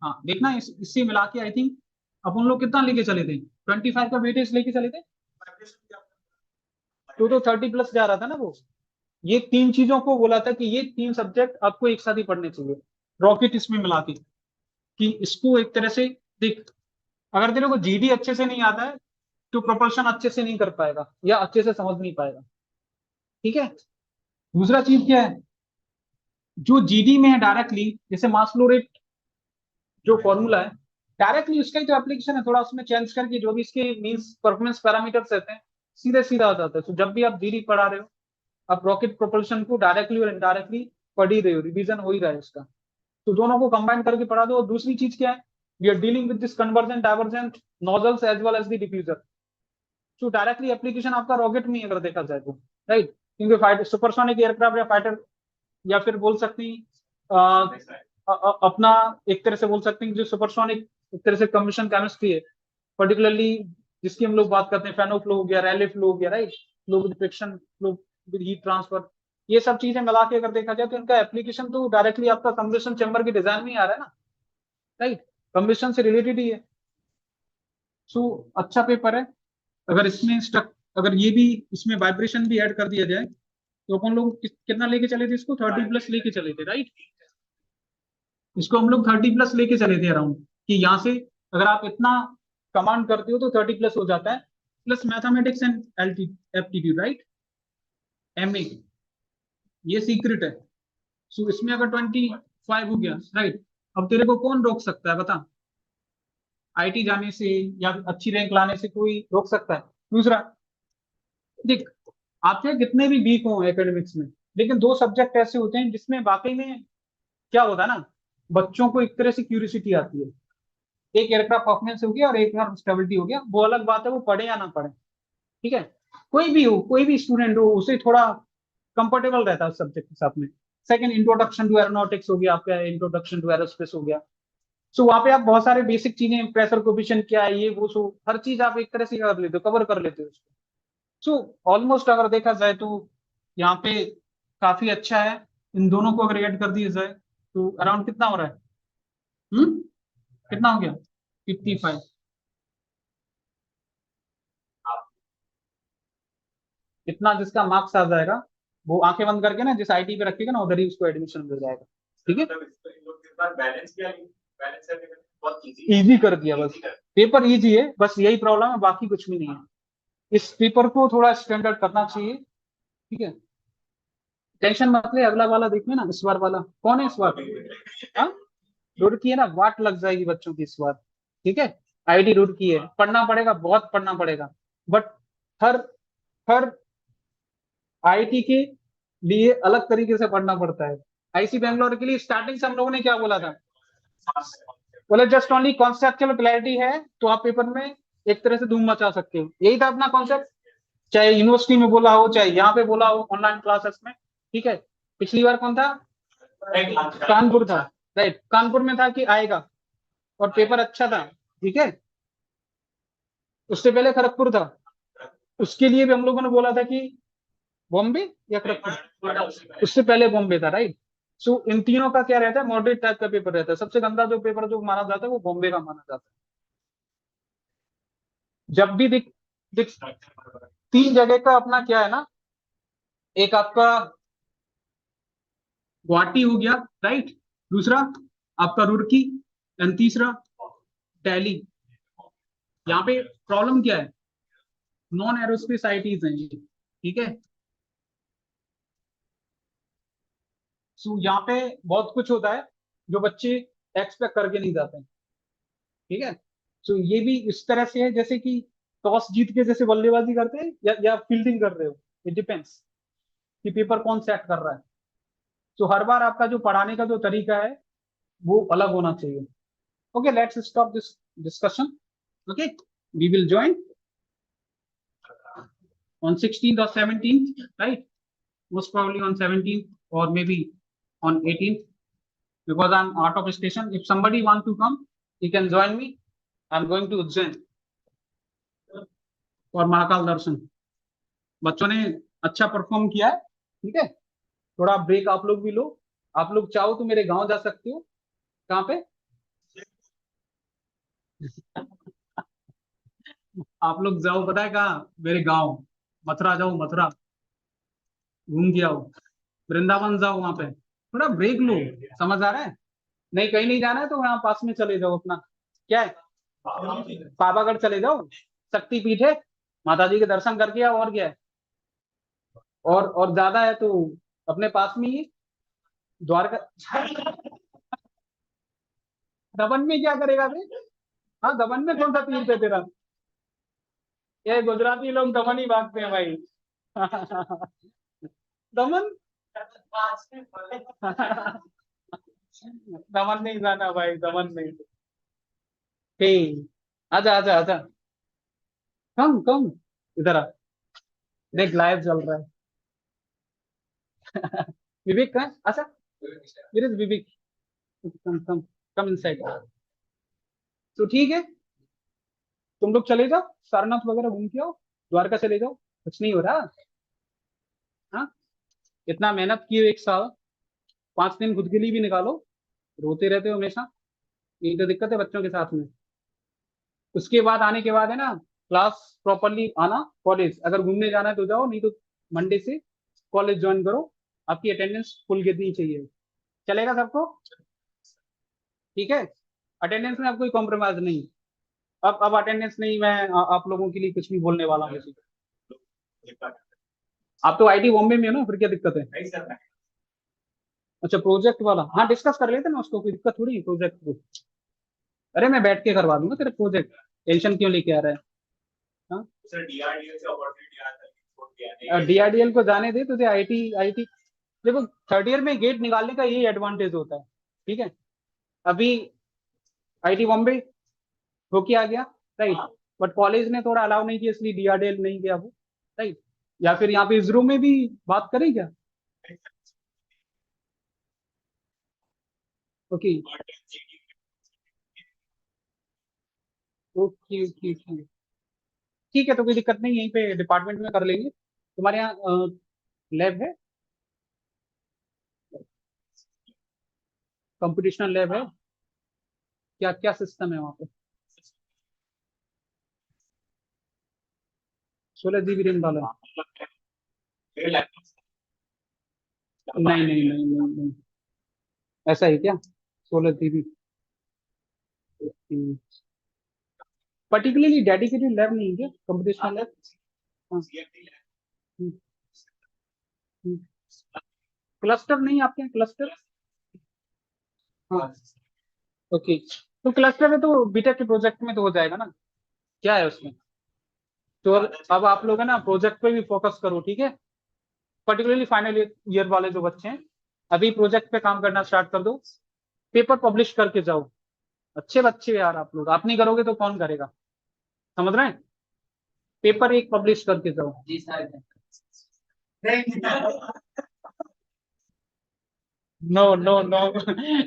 हाँ, देखना इससे मिला के आई थिंक अपन लोग कितना लेके चले थे? 25 का वेटेज लेके चले थे, तो 30+ जा रहा था ना वो। ये 3 चीजों को बोला था कि ये 3 सब्जेक्ट आपको एक साथ ही पढ़ने चाहिए, रॉकेट इसमें मिला के, कि इसको एक तरह से देख, अगर तेरे को जीडी अच्छे से नहीं आता है तो प्रोपल्शन अच्छे से नहीं कर पाएगा या अच्छे से समझ नहीं पाएगा, ठीक है? दूसरा चीज क्या है, जो जीडी में है डायरेक्टली, जैसे मास फ्लो रेट जो फॉर्मूला है, डायरेक्टली उसका ही तो एप्लीकेशन है, थोड़ा उसमें चेंज करके जो भी इसके मींस परफॉर्मेंस पैरामीटर्स रहते हैं सीधे सीधा आ जाता है। तो जब भी आप जीडी पढ़ा रहे हो, आप रॉकेट प्रोपल्शन को डायरेक्टली और इनडायरेक्टली पढ़ ही रहे हो, रिवीजन हो ही रहा है इसका, तो दोनों को कंबाइन करके पढ़ा दो। और दूसरी चीज क्या है, we are dealing with this convergent divergent nozzles as well as the diffuser. तो डायरेक्टली एप्लीकेशन आपका रॉकेट में अगर देखा जाए तो, राइट? क्योंकि फाइटर, सुपरसोनिक एयरक्राफ्ट या फाइटर, या फिर बोल सकते हैं अपना एक तरह से बोल सकते हैं जो सुपरसोनिक एक तरह से कम्बशन केमिस्ट्री है, पर्टिकुलरली जिसकी हम लोग बात करते हैं, फेनो फ्लो हो गया, रैले फ्लो हो गया, right? Flow with friction, flow with heat transfer, ये सब चीजें मिला के अगर देखा जाए तो इनका एप्लीकेशन तो डायरेक्टली आपका कंबशन चैम्बर के डिजाइन में ही आ रहा है ना, राइट? कंबशन से रिलेटेड ही है। सो अच्छा पेपर है। अगर इसमें अगर ये भी इसमें वाइब्रेशन भी ऐड कर दिया जाए तो अपन लोग कितना लेके चले थे इसको? 30+ लेके चले थे, राइट? इसको हम लोग 30+ लेके चले थे अराउंड, कि यहाँ से अगर आप इतना कमांड करते हो तो 30+ हो जाता है, plus mathematics and aptitude, right? MA, ये सीक्रेट है। सो इसमें अगर 25 हो गया, राइट, अब तेरे को कौन रोक सकता है बता? आईटी जाने से या अच्छी रैंक लाने से कोई रोक सकता है? दूसरा, देख, आप चाहे कितने भी वीक हो एकेडमिक्स में, लेकिन दो सब्जेक्ट ऐसे होते हैं जिसमें वाकई में क्या होता है ना, बच्चों को एक तरह से क्यूरियोसिटी आती है। एक एयरक्राफ्ट परफॉर्मेंस हो गया और एक स्टेबिलिटी हो गया, वो अलग बात है, वो पढ़े या ना पढ़े, ठीक है। कोई भी हो, कोई भी स्टूडेंट हो, उसे थोड़ा कंफर्टेबल रहता है उस सब्जेक्ट के साथ में। सेकंड, इंट्रोडक्शन टू एरोनॉटिक्स हो गया आपका, इंट्रोडक्शन टू एरोस्पेस हो गया। सो वहाँ पे आप बहुत सारे बेसिक चीजें, प्रेशर कोफिशिएंट क्या है, ये वो, सो हर चीज आप एक तरह से कर लेते हो, कवर कर लेते हो उसको। सो ऑलमोस्ट अगर देखा जाए तो यहाँ पे काफी अच्छा है। इन दोनों को अगर ऐड कर दिया जाए तो अराउंड कितना हो रहा है? कितना हो गया? 55। इतना जिसका मार्क्स आ जाएगा वो आंखें बंद करके ना जिस आईटी पे रखेगा ना उधर ही उसको एडमिशन मिल जाएगा, ठीक है। इजी कर दिया, बस पेपर इजी है, बस यही प्रॉब्लम है, बाकी कुछ भी नहीं है। इस पेपर को थोड़ा स्टैंडर्ड करना चाहिए, ठीक है। टेंशन मत ले, अगला वाला देखना ना, इस बार वाला कौन है इस बार? हाँ, रुड़की है ना, वाट लग जाएगी बच्चों की इस बार, ठीक है। आईडी रुड़की है, पढ़ना पड़ेगा, बहुत पढ़ना पड़ेगा, बट हर हर आईटी के लिए अलग तरीके से पढ़ना पड़ता है। आईसी बैंगलोर के लिए स्टार्टिंग से हम लोगों ने क्या बोला था? बोले जस्ट ओनली कॉन्सेप्चुअल क्लैरिटी है तो आप पेपर में एक तरह से धूम मचा सकते हो, यही था अपना कॉन्सेप्ट। चाहे यूनिवर्सिटी में बोला हो, चाहे यहाँ पे बोला हो ऑनलाइन क्लासेस में, ठीक है। पिछली बार कौन था? कानपुर था, राइट। कानपुर में था कि आएगा और पेपर अच्छा था, ठीक है। उससे पहले खड़गपुर था, उसके लिए भी हम लोगों ने बोला था कि बॉम्बे या खड़गपुर, उससे पहले बॉम्बे था, राइट। सो इन तीनों का क्या रहता है? मॉडरेट टाइप का पेपर रहता है। सबसे गंदा जो पेपर जो माना जाता है वो बॉम्बे का माना जाता है। जब भी दिख दिख तीन जगह का अपना क्या है ना, एक आपका गुवाहाटी हो गया, राइट, दूसरा आपका रुड़की, एंड तीसरा दिल्ली। यहाँ पे प्रॉब्लम क्या है? नॉन एरोस्पेस आईटीज हैं ये, ठीक है। सो यहाँ पे बहुत कुछ होता है जो बच्चे एक्सपेक्ट करके नहीं जाते हैं, ठीक है। सो ये भी इस तरह से है जैसे कि टॉस जीत के जैसे बल्लेबाजी करते हैं या फील्डिंग कर रहे हो, इट डिपेंड्स कि पेपर कौन सेट कर रहा है। तो हर बार आपका जो पढ़ाने का जो तरीका है वो अलग होना चाहिए। Okay, let's stop this discussion. Okay, we will join on 16th or 17th, right? Most probably on 17th or maybe on 18th, because I'm out of station. If somebody want to come, he can join me. I'm going to Ujjain for Mahakal darshan. बच्चों ने अच्छा परफॉर्म किया है, ठीक है। थोड़ा ब्रेक आप लोग भी लो, आप लोग चाहो तो मेरे गांव जा सकते हो। कहाँ पे? आप लोग जाओ, पता है कहाँ? मेरे गांव मथुरा जाओ, मथुरा घूम के आओ, वृंदावन जाओ, वहां पे थोड़ा ब्रेक लो। समझ आ रहा है? नहीं, कहीं नहीं जाना है तो यहाँ पास में चले जाओ अपना, क्या है, पावागढ़ चले जाओ, शक्ति पीठ है, माता जी के दर्शन करके आओ, और क्या है। और ज्यादा है तो अपने पास में ही द्वारका। दमन में क्या करेगा भाई? हाँ, दमन में कौन सा तीर्थ है तेरा? ये गुजराती लोग दमन ही भागते हैं भाई। दमन दमन नहीं जाना भाई, दमन नहीं। ठीक, आजा आजा आजा, कम कम, इधर आ, देख लाइव चल रहा है। विवेक कहाँ है? आजा, मेरे विवेक, कम कम कम इनसाइड। तो ठीक है, तुम लोग चले जाओ, सारनाथ वगैरह घूम के आओ, द्वारका चले जाओ, कुछ नहीं हो रहा। हाँ, इतना मेहनत की हो एक साल, 5 दिन खुद के लिए भी निकालो। रोते रहते हो हमेशा, यही तो दिक्कत है बच्चों के साथ में। उसके बाद आने के बाद है ना, क्लास प्रॉपरली आना, कॉलेज अगर घूमने जाना है तो जाओ, नहीं तो मंडे से कॉलेज ज्वाइन करो। आपकी अटेंडेंस फुल गिरनी चाहिए, चलेगा सबको? ठीक है, अटेंडेंस में अब कोई कॉम्प्रोमाइज नहीं। अब अटेंडेंस नहीं, मैं आप लोगों के लिए कुछ भी बोलने वाला हूँ। आप तो आईटी बॉम्बे में हो ना, फिर क्या दिक्कत है? अच्छा, प्रोजेक्ट वाला, हाँ डिस्कस कर लेते ना उसको, कोई दिक्कत थोड़ी है प्रोजेक्ट को। अरे मैं बैठ के करवा दूंगा तेरा प्रोजेक्ट, टेंशन क्यों लेके आ रहा है? सर डीआरडीएल से अपॉर्चुनिटी आता है, डीआरडीएल को जाने दे, तुझे आईटी आईटी देखो थर्ड ईयर में गेट निकालने का यही एडवांटेज होता है, ठीक है। अभी आईटी बॉम्बे होके आ गया, राइट, बट कॉलेज ने थोड़ा अलाउ नहीं किया, इसलिए डीआरडीएल नहीं गया वो, राइट। या फिर यहाँ पे इसरो में भी बात करें क्या? ओके ओके ओके ओके, ठीक है, तो कोई दिक्कत नहीं, यहीं पे डिपार्टमेंट में कर लेंगे। तुम्हारे यहाँ लैब है, कंप्यूटेशनल लैब है? क्या क्या सिस्टम है वहाँ पे? 16 GB रैम वाला? नहीं नहीं नहीं नहीं नहीं, ऐसा है क्या? 16 GB? पर्टिकुलरली डेडिकेटेड लैब नहीं है क्या कंप्यूटेशनल लैब? हाँ, क्लस्टर नहीं आपके यहाँ क्लस्टर? हाँ ओके, तो क्लस्टर में तो बीटेक के प्रोजेक्ट में तो हो जाएगा ना, क्या है उसमें? तो अब आप लोग है ना प्रोजेक्ट पे भी फोकस करो, ठीक है। पर्टिकुलरली फाइनल ईयर वाले जो बच्चे हैं, अभी प्रोजेक्ट पे काम करना स्टार्ट कर दो, पेपर पब्लिश करके जाओ। अच्छे बच्चे हो यार आप लोग, आप नहीं करोगे तो कौन करेगा, समझ रहे हैं? पेपर एक पब्लिश करके जाओ। जी सर। नो नो नो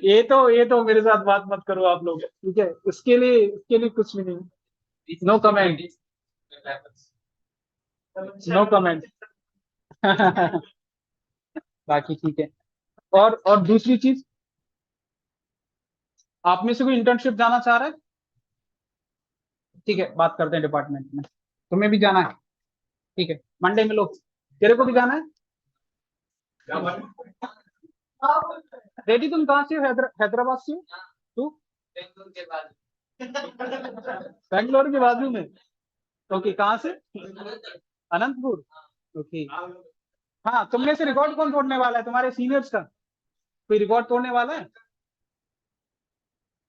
ये तो मेरे साथ बात मत करो आप लोग, ठीक है, इसके लिए कुछ भी नहीं, नो कमेंट, नो कमेंट। बाकी ठीक है। और दूसरी चीज, आप में से कोई इंटर्नशिप जाना चाह रहा है? ठीक है, बात करते हैं डिपार्टमेंट में। तुम्हें भी जाना है? ठीक है, मंडे में लो। तेरे को भी जाना है? रेडी, तुम कहाँ से हो? हैदराबाद से हो तू? बेंगलुरु के बाद बेंगलोर के बाजू में? ओके, कहाँ से? अनंतपुर? ओके। हाँ, तुमने से रिकॉर्ड कौन तोड़ने वाला है तुम्हारे सीनियर्स का? कोई रिकॉर्ड तोड़ने वाला है?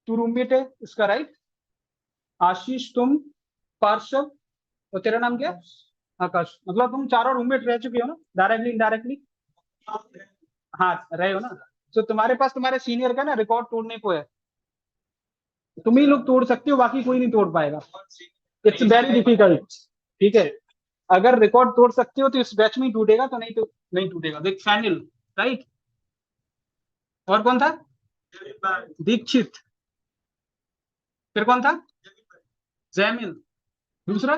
तू रूममेट है इसका, राइट? आशीष, तुम, पार्श्व, और तेरा नाम क्या है? आकाश। मतलब तुम चारों रूममेट रह चुके हो ना, डायरेक्टली इनडायरेक्टली? हाँ रहे हो ना। तो तुम्हारे पास तुम्हारे सीनियर का ना रिकॉर्ड तोड़ने को है, तुम ही लोग तोड़ सकते हो, बाकी कोई नहीं तोड़ पाएगा। इट्स वेरी डिफिकल्ट, ठीक है। अगर रिकॉर्ड तोड़ सकते हो तो इस बैच में ही टूटेगा, तो नहीं टूटेगा। देख, फैनिल, राइट, और कौन था? दीक्षित, फिर कौन था? जैमिल, दूसरा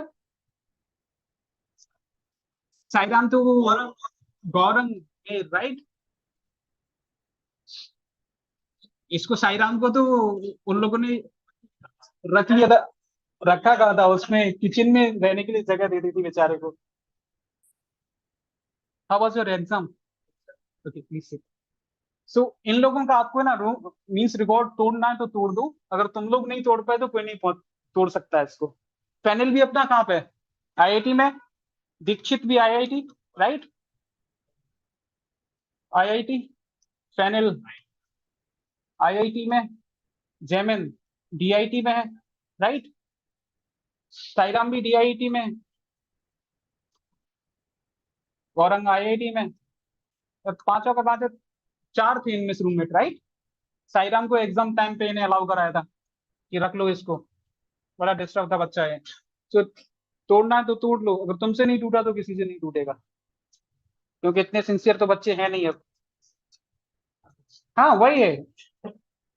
साईराम, तो गौरंग, राइट। इसको साईराम को तो उन लोगों ने रख लिया था, रखा कहा था उसमें, किचन में रहने के लिए जगह दे दी थी बेचारे को। How was your exam? Okay please sit. So इन लोगों का आपको ना मीन्स रिकॉर्ड तोड़ना है तो तोड़ दो, अगर तुम लोग नहीं तोड़ पाए तो कोई नहीं तोड़ सकता है इसको। पैनल भी अपना कहाँ पे है? आईआईटी में। दीक्षित भी IIT, right? IIT panel IIT में, जैमिन डीआईटी में है, राइट? साईराम भी डीआईटी में, गौरंग आईआईटी में, और पांचों के पांचों, चार थे इनमें से रूममेट, राइट? साईराम को एग्जाम टाइम पे इन्हें अलाउ कराया था कि रख लो इसको, बड़ा डिस्टर्ब था बच्चा है। तो तोड़ना है तो तोड़ लो, अगर तुमसे नहीं टूटा तो किसी से नहीं टूटेगा, क्योंकि इतने सिंसियर तो बच्चे हैं नहीं अब। हाँ वही है,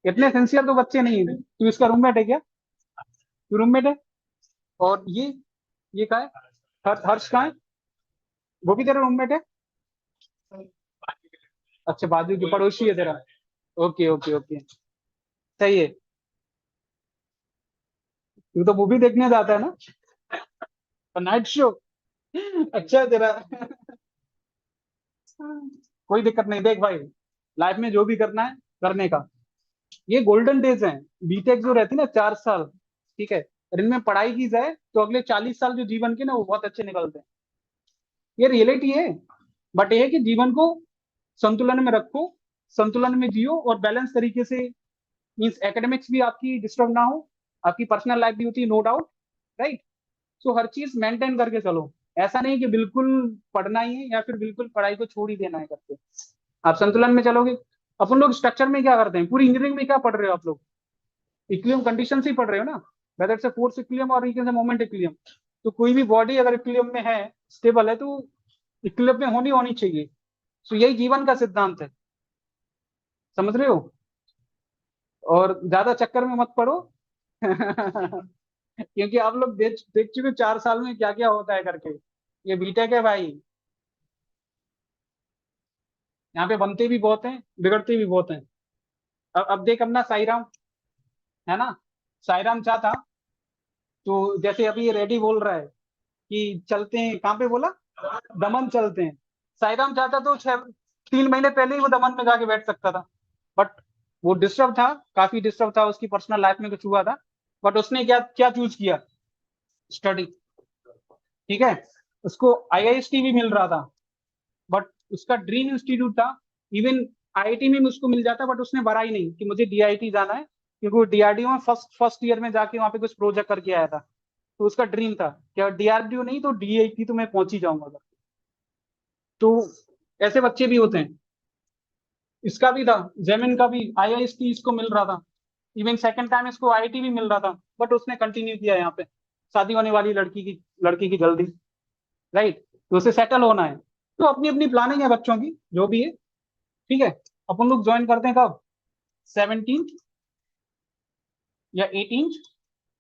इतने सिंसियर तो बच्चे नहीं है। तू इसका रूममेट है क्या? तू रूममेट है? और ये कहाँ है? हर्ष कहाँ है? वो भी तेरा रूममेट है? अच्छा, बाजू के पड़ोसी है तेरा। ओके ओके ओके, सही है। तू तो मूवी देखने जाता है ना, नाइट शो? अच्छा है तेरा। कोई दिक्कत नहीं, देख भाई, लाइफ में जो भी करना है करने का, ये गोल्डन डेज हैं। बीटेक जो रहती है ना 4 साल, ठीक है, और इनमें पढ़ाई की जाए तो अगले 40 साल जो जीवन के ना वो बहुत अच्छे निकलते हैं। ये रियलिटी है। बट ये है कि जीवन को संतुलन में रखो, संतुलन में जियो, और बैलेंस तरीके से, मीन्स एकेडमिक्स भी आपकी डिस्टर्ब ना हो, आपकी पर्सनल लाइफ भी होती है, नो डाउट, राइट। सो हर चीज मेंटेन करके चलो, ऐसा नहीं कि बिल्कुल पढ़ना ही है या फिर बिल्कुल पढ़ाई को छोड़ ही देना है करके। आप संतुलन में चलोगे। अपन लोग स्ट्रक्चर में क्या करते हैं, पूरी इंजीनियरिंग में क्या पढ़ रहे हो आप लोग, इक्विलिब्रियम कंडीशन से ही पढ़ रहे हो ना, वेदर से फोर्स इक्विलिब्रियम और से मोमेंट इक्विलिब्रियम। तो कोई भी बॉडी अगर इक्विलिब्रियम में है, स्टेबल है, तो इक्विलिब्रियम में होनी चाहिए। तो यही जीवन का सिद्धांत है, समझ रहे हो। और ज्यादा चक्कर में मत पड़ो क्योंकि आप लोग देख चुके 4 साल में क्या क्या होता है करके। ये बीटेक है भाई, यहाँ पे बनते भी बहुत हैं, बिगड़ते भी बहुत हैं। अब देख अपना साईराम है ना, साईराम चाहता, तो जैसे अभी ये रेडी बोल रहा है कि चलते हैं, कहाँ पे बोला, दमन चलते हैं। साईराम चाहता तो 3 महीने पहले ही वो दमन में जाके बैठ सकता था, बट वो डिस्टर्ब था, काफी डिस्टर्ब था, उसकी पर्सनल लाइफ में कुछ हुआ था, बट उसने क्या क्या चूज किया, स्टडी। ठीक है, उसको आईआईएसटी भी मिल रहा था, बट उसका ड्रीम इंस्टीट्यूट था, इवन आईआईटी में उसको मिल जाता, बट उसने भरा ही नहीं कि मुझे डीआईटी जाना है, क्योंकि वो डीआरडीओ में फर्स्ट ईयर में जाके वहां पे कुछ प्रोजेक्ट करके आया था। तो उसका ड्रीम था कि डीआरडीओ नहीं तो डीआईटी तो मैं पहुंच ही जाऊंगा। तो ऐसे बच्चे भी होते हैं। इसका भी था, जेमिन का भी आईआईएसटी इसको मिल रहा था, इवन सेकंड टाइम इसको आईआईटी भी मिल रहा था, बट उसने कंटिन्यू किया यहाँ पे। शादी होने वाली लड़की की जल्दी, राइट, तो उसे सेटल होना है। तो अपनी अपनी प्लानिंग है बच्चों की, जो भी है, ठीक है। अपन लोग ज्वाइन करते हैं कब, 17 या 18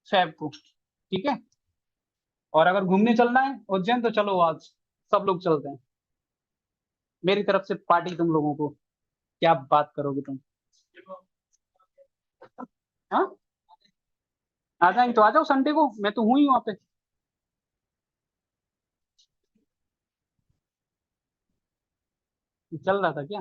फेब को, ठीक है। और अगर घूमने चलना है उज्जैन तो चलो, आज सब लोग चलते हैं, मेरी तरफ से पार्टी तुम लोगों को। क्या बात करोगे तुम, हाँ आ जाएंगे तो आ जाओ, संडे को मैं तो हूँ ही वहां पे। चल रहा था क्या।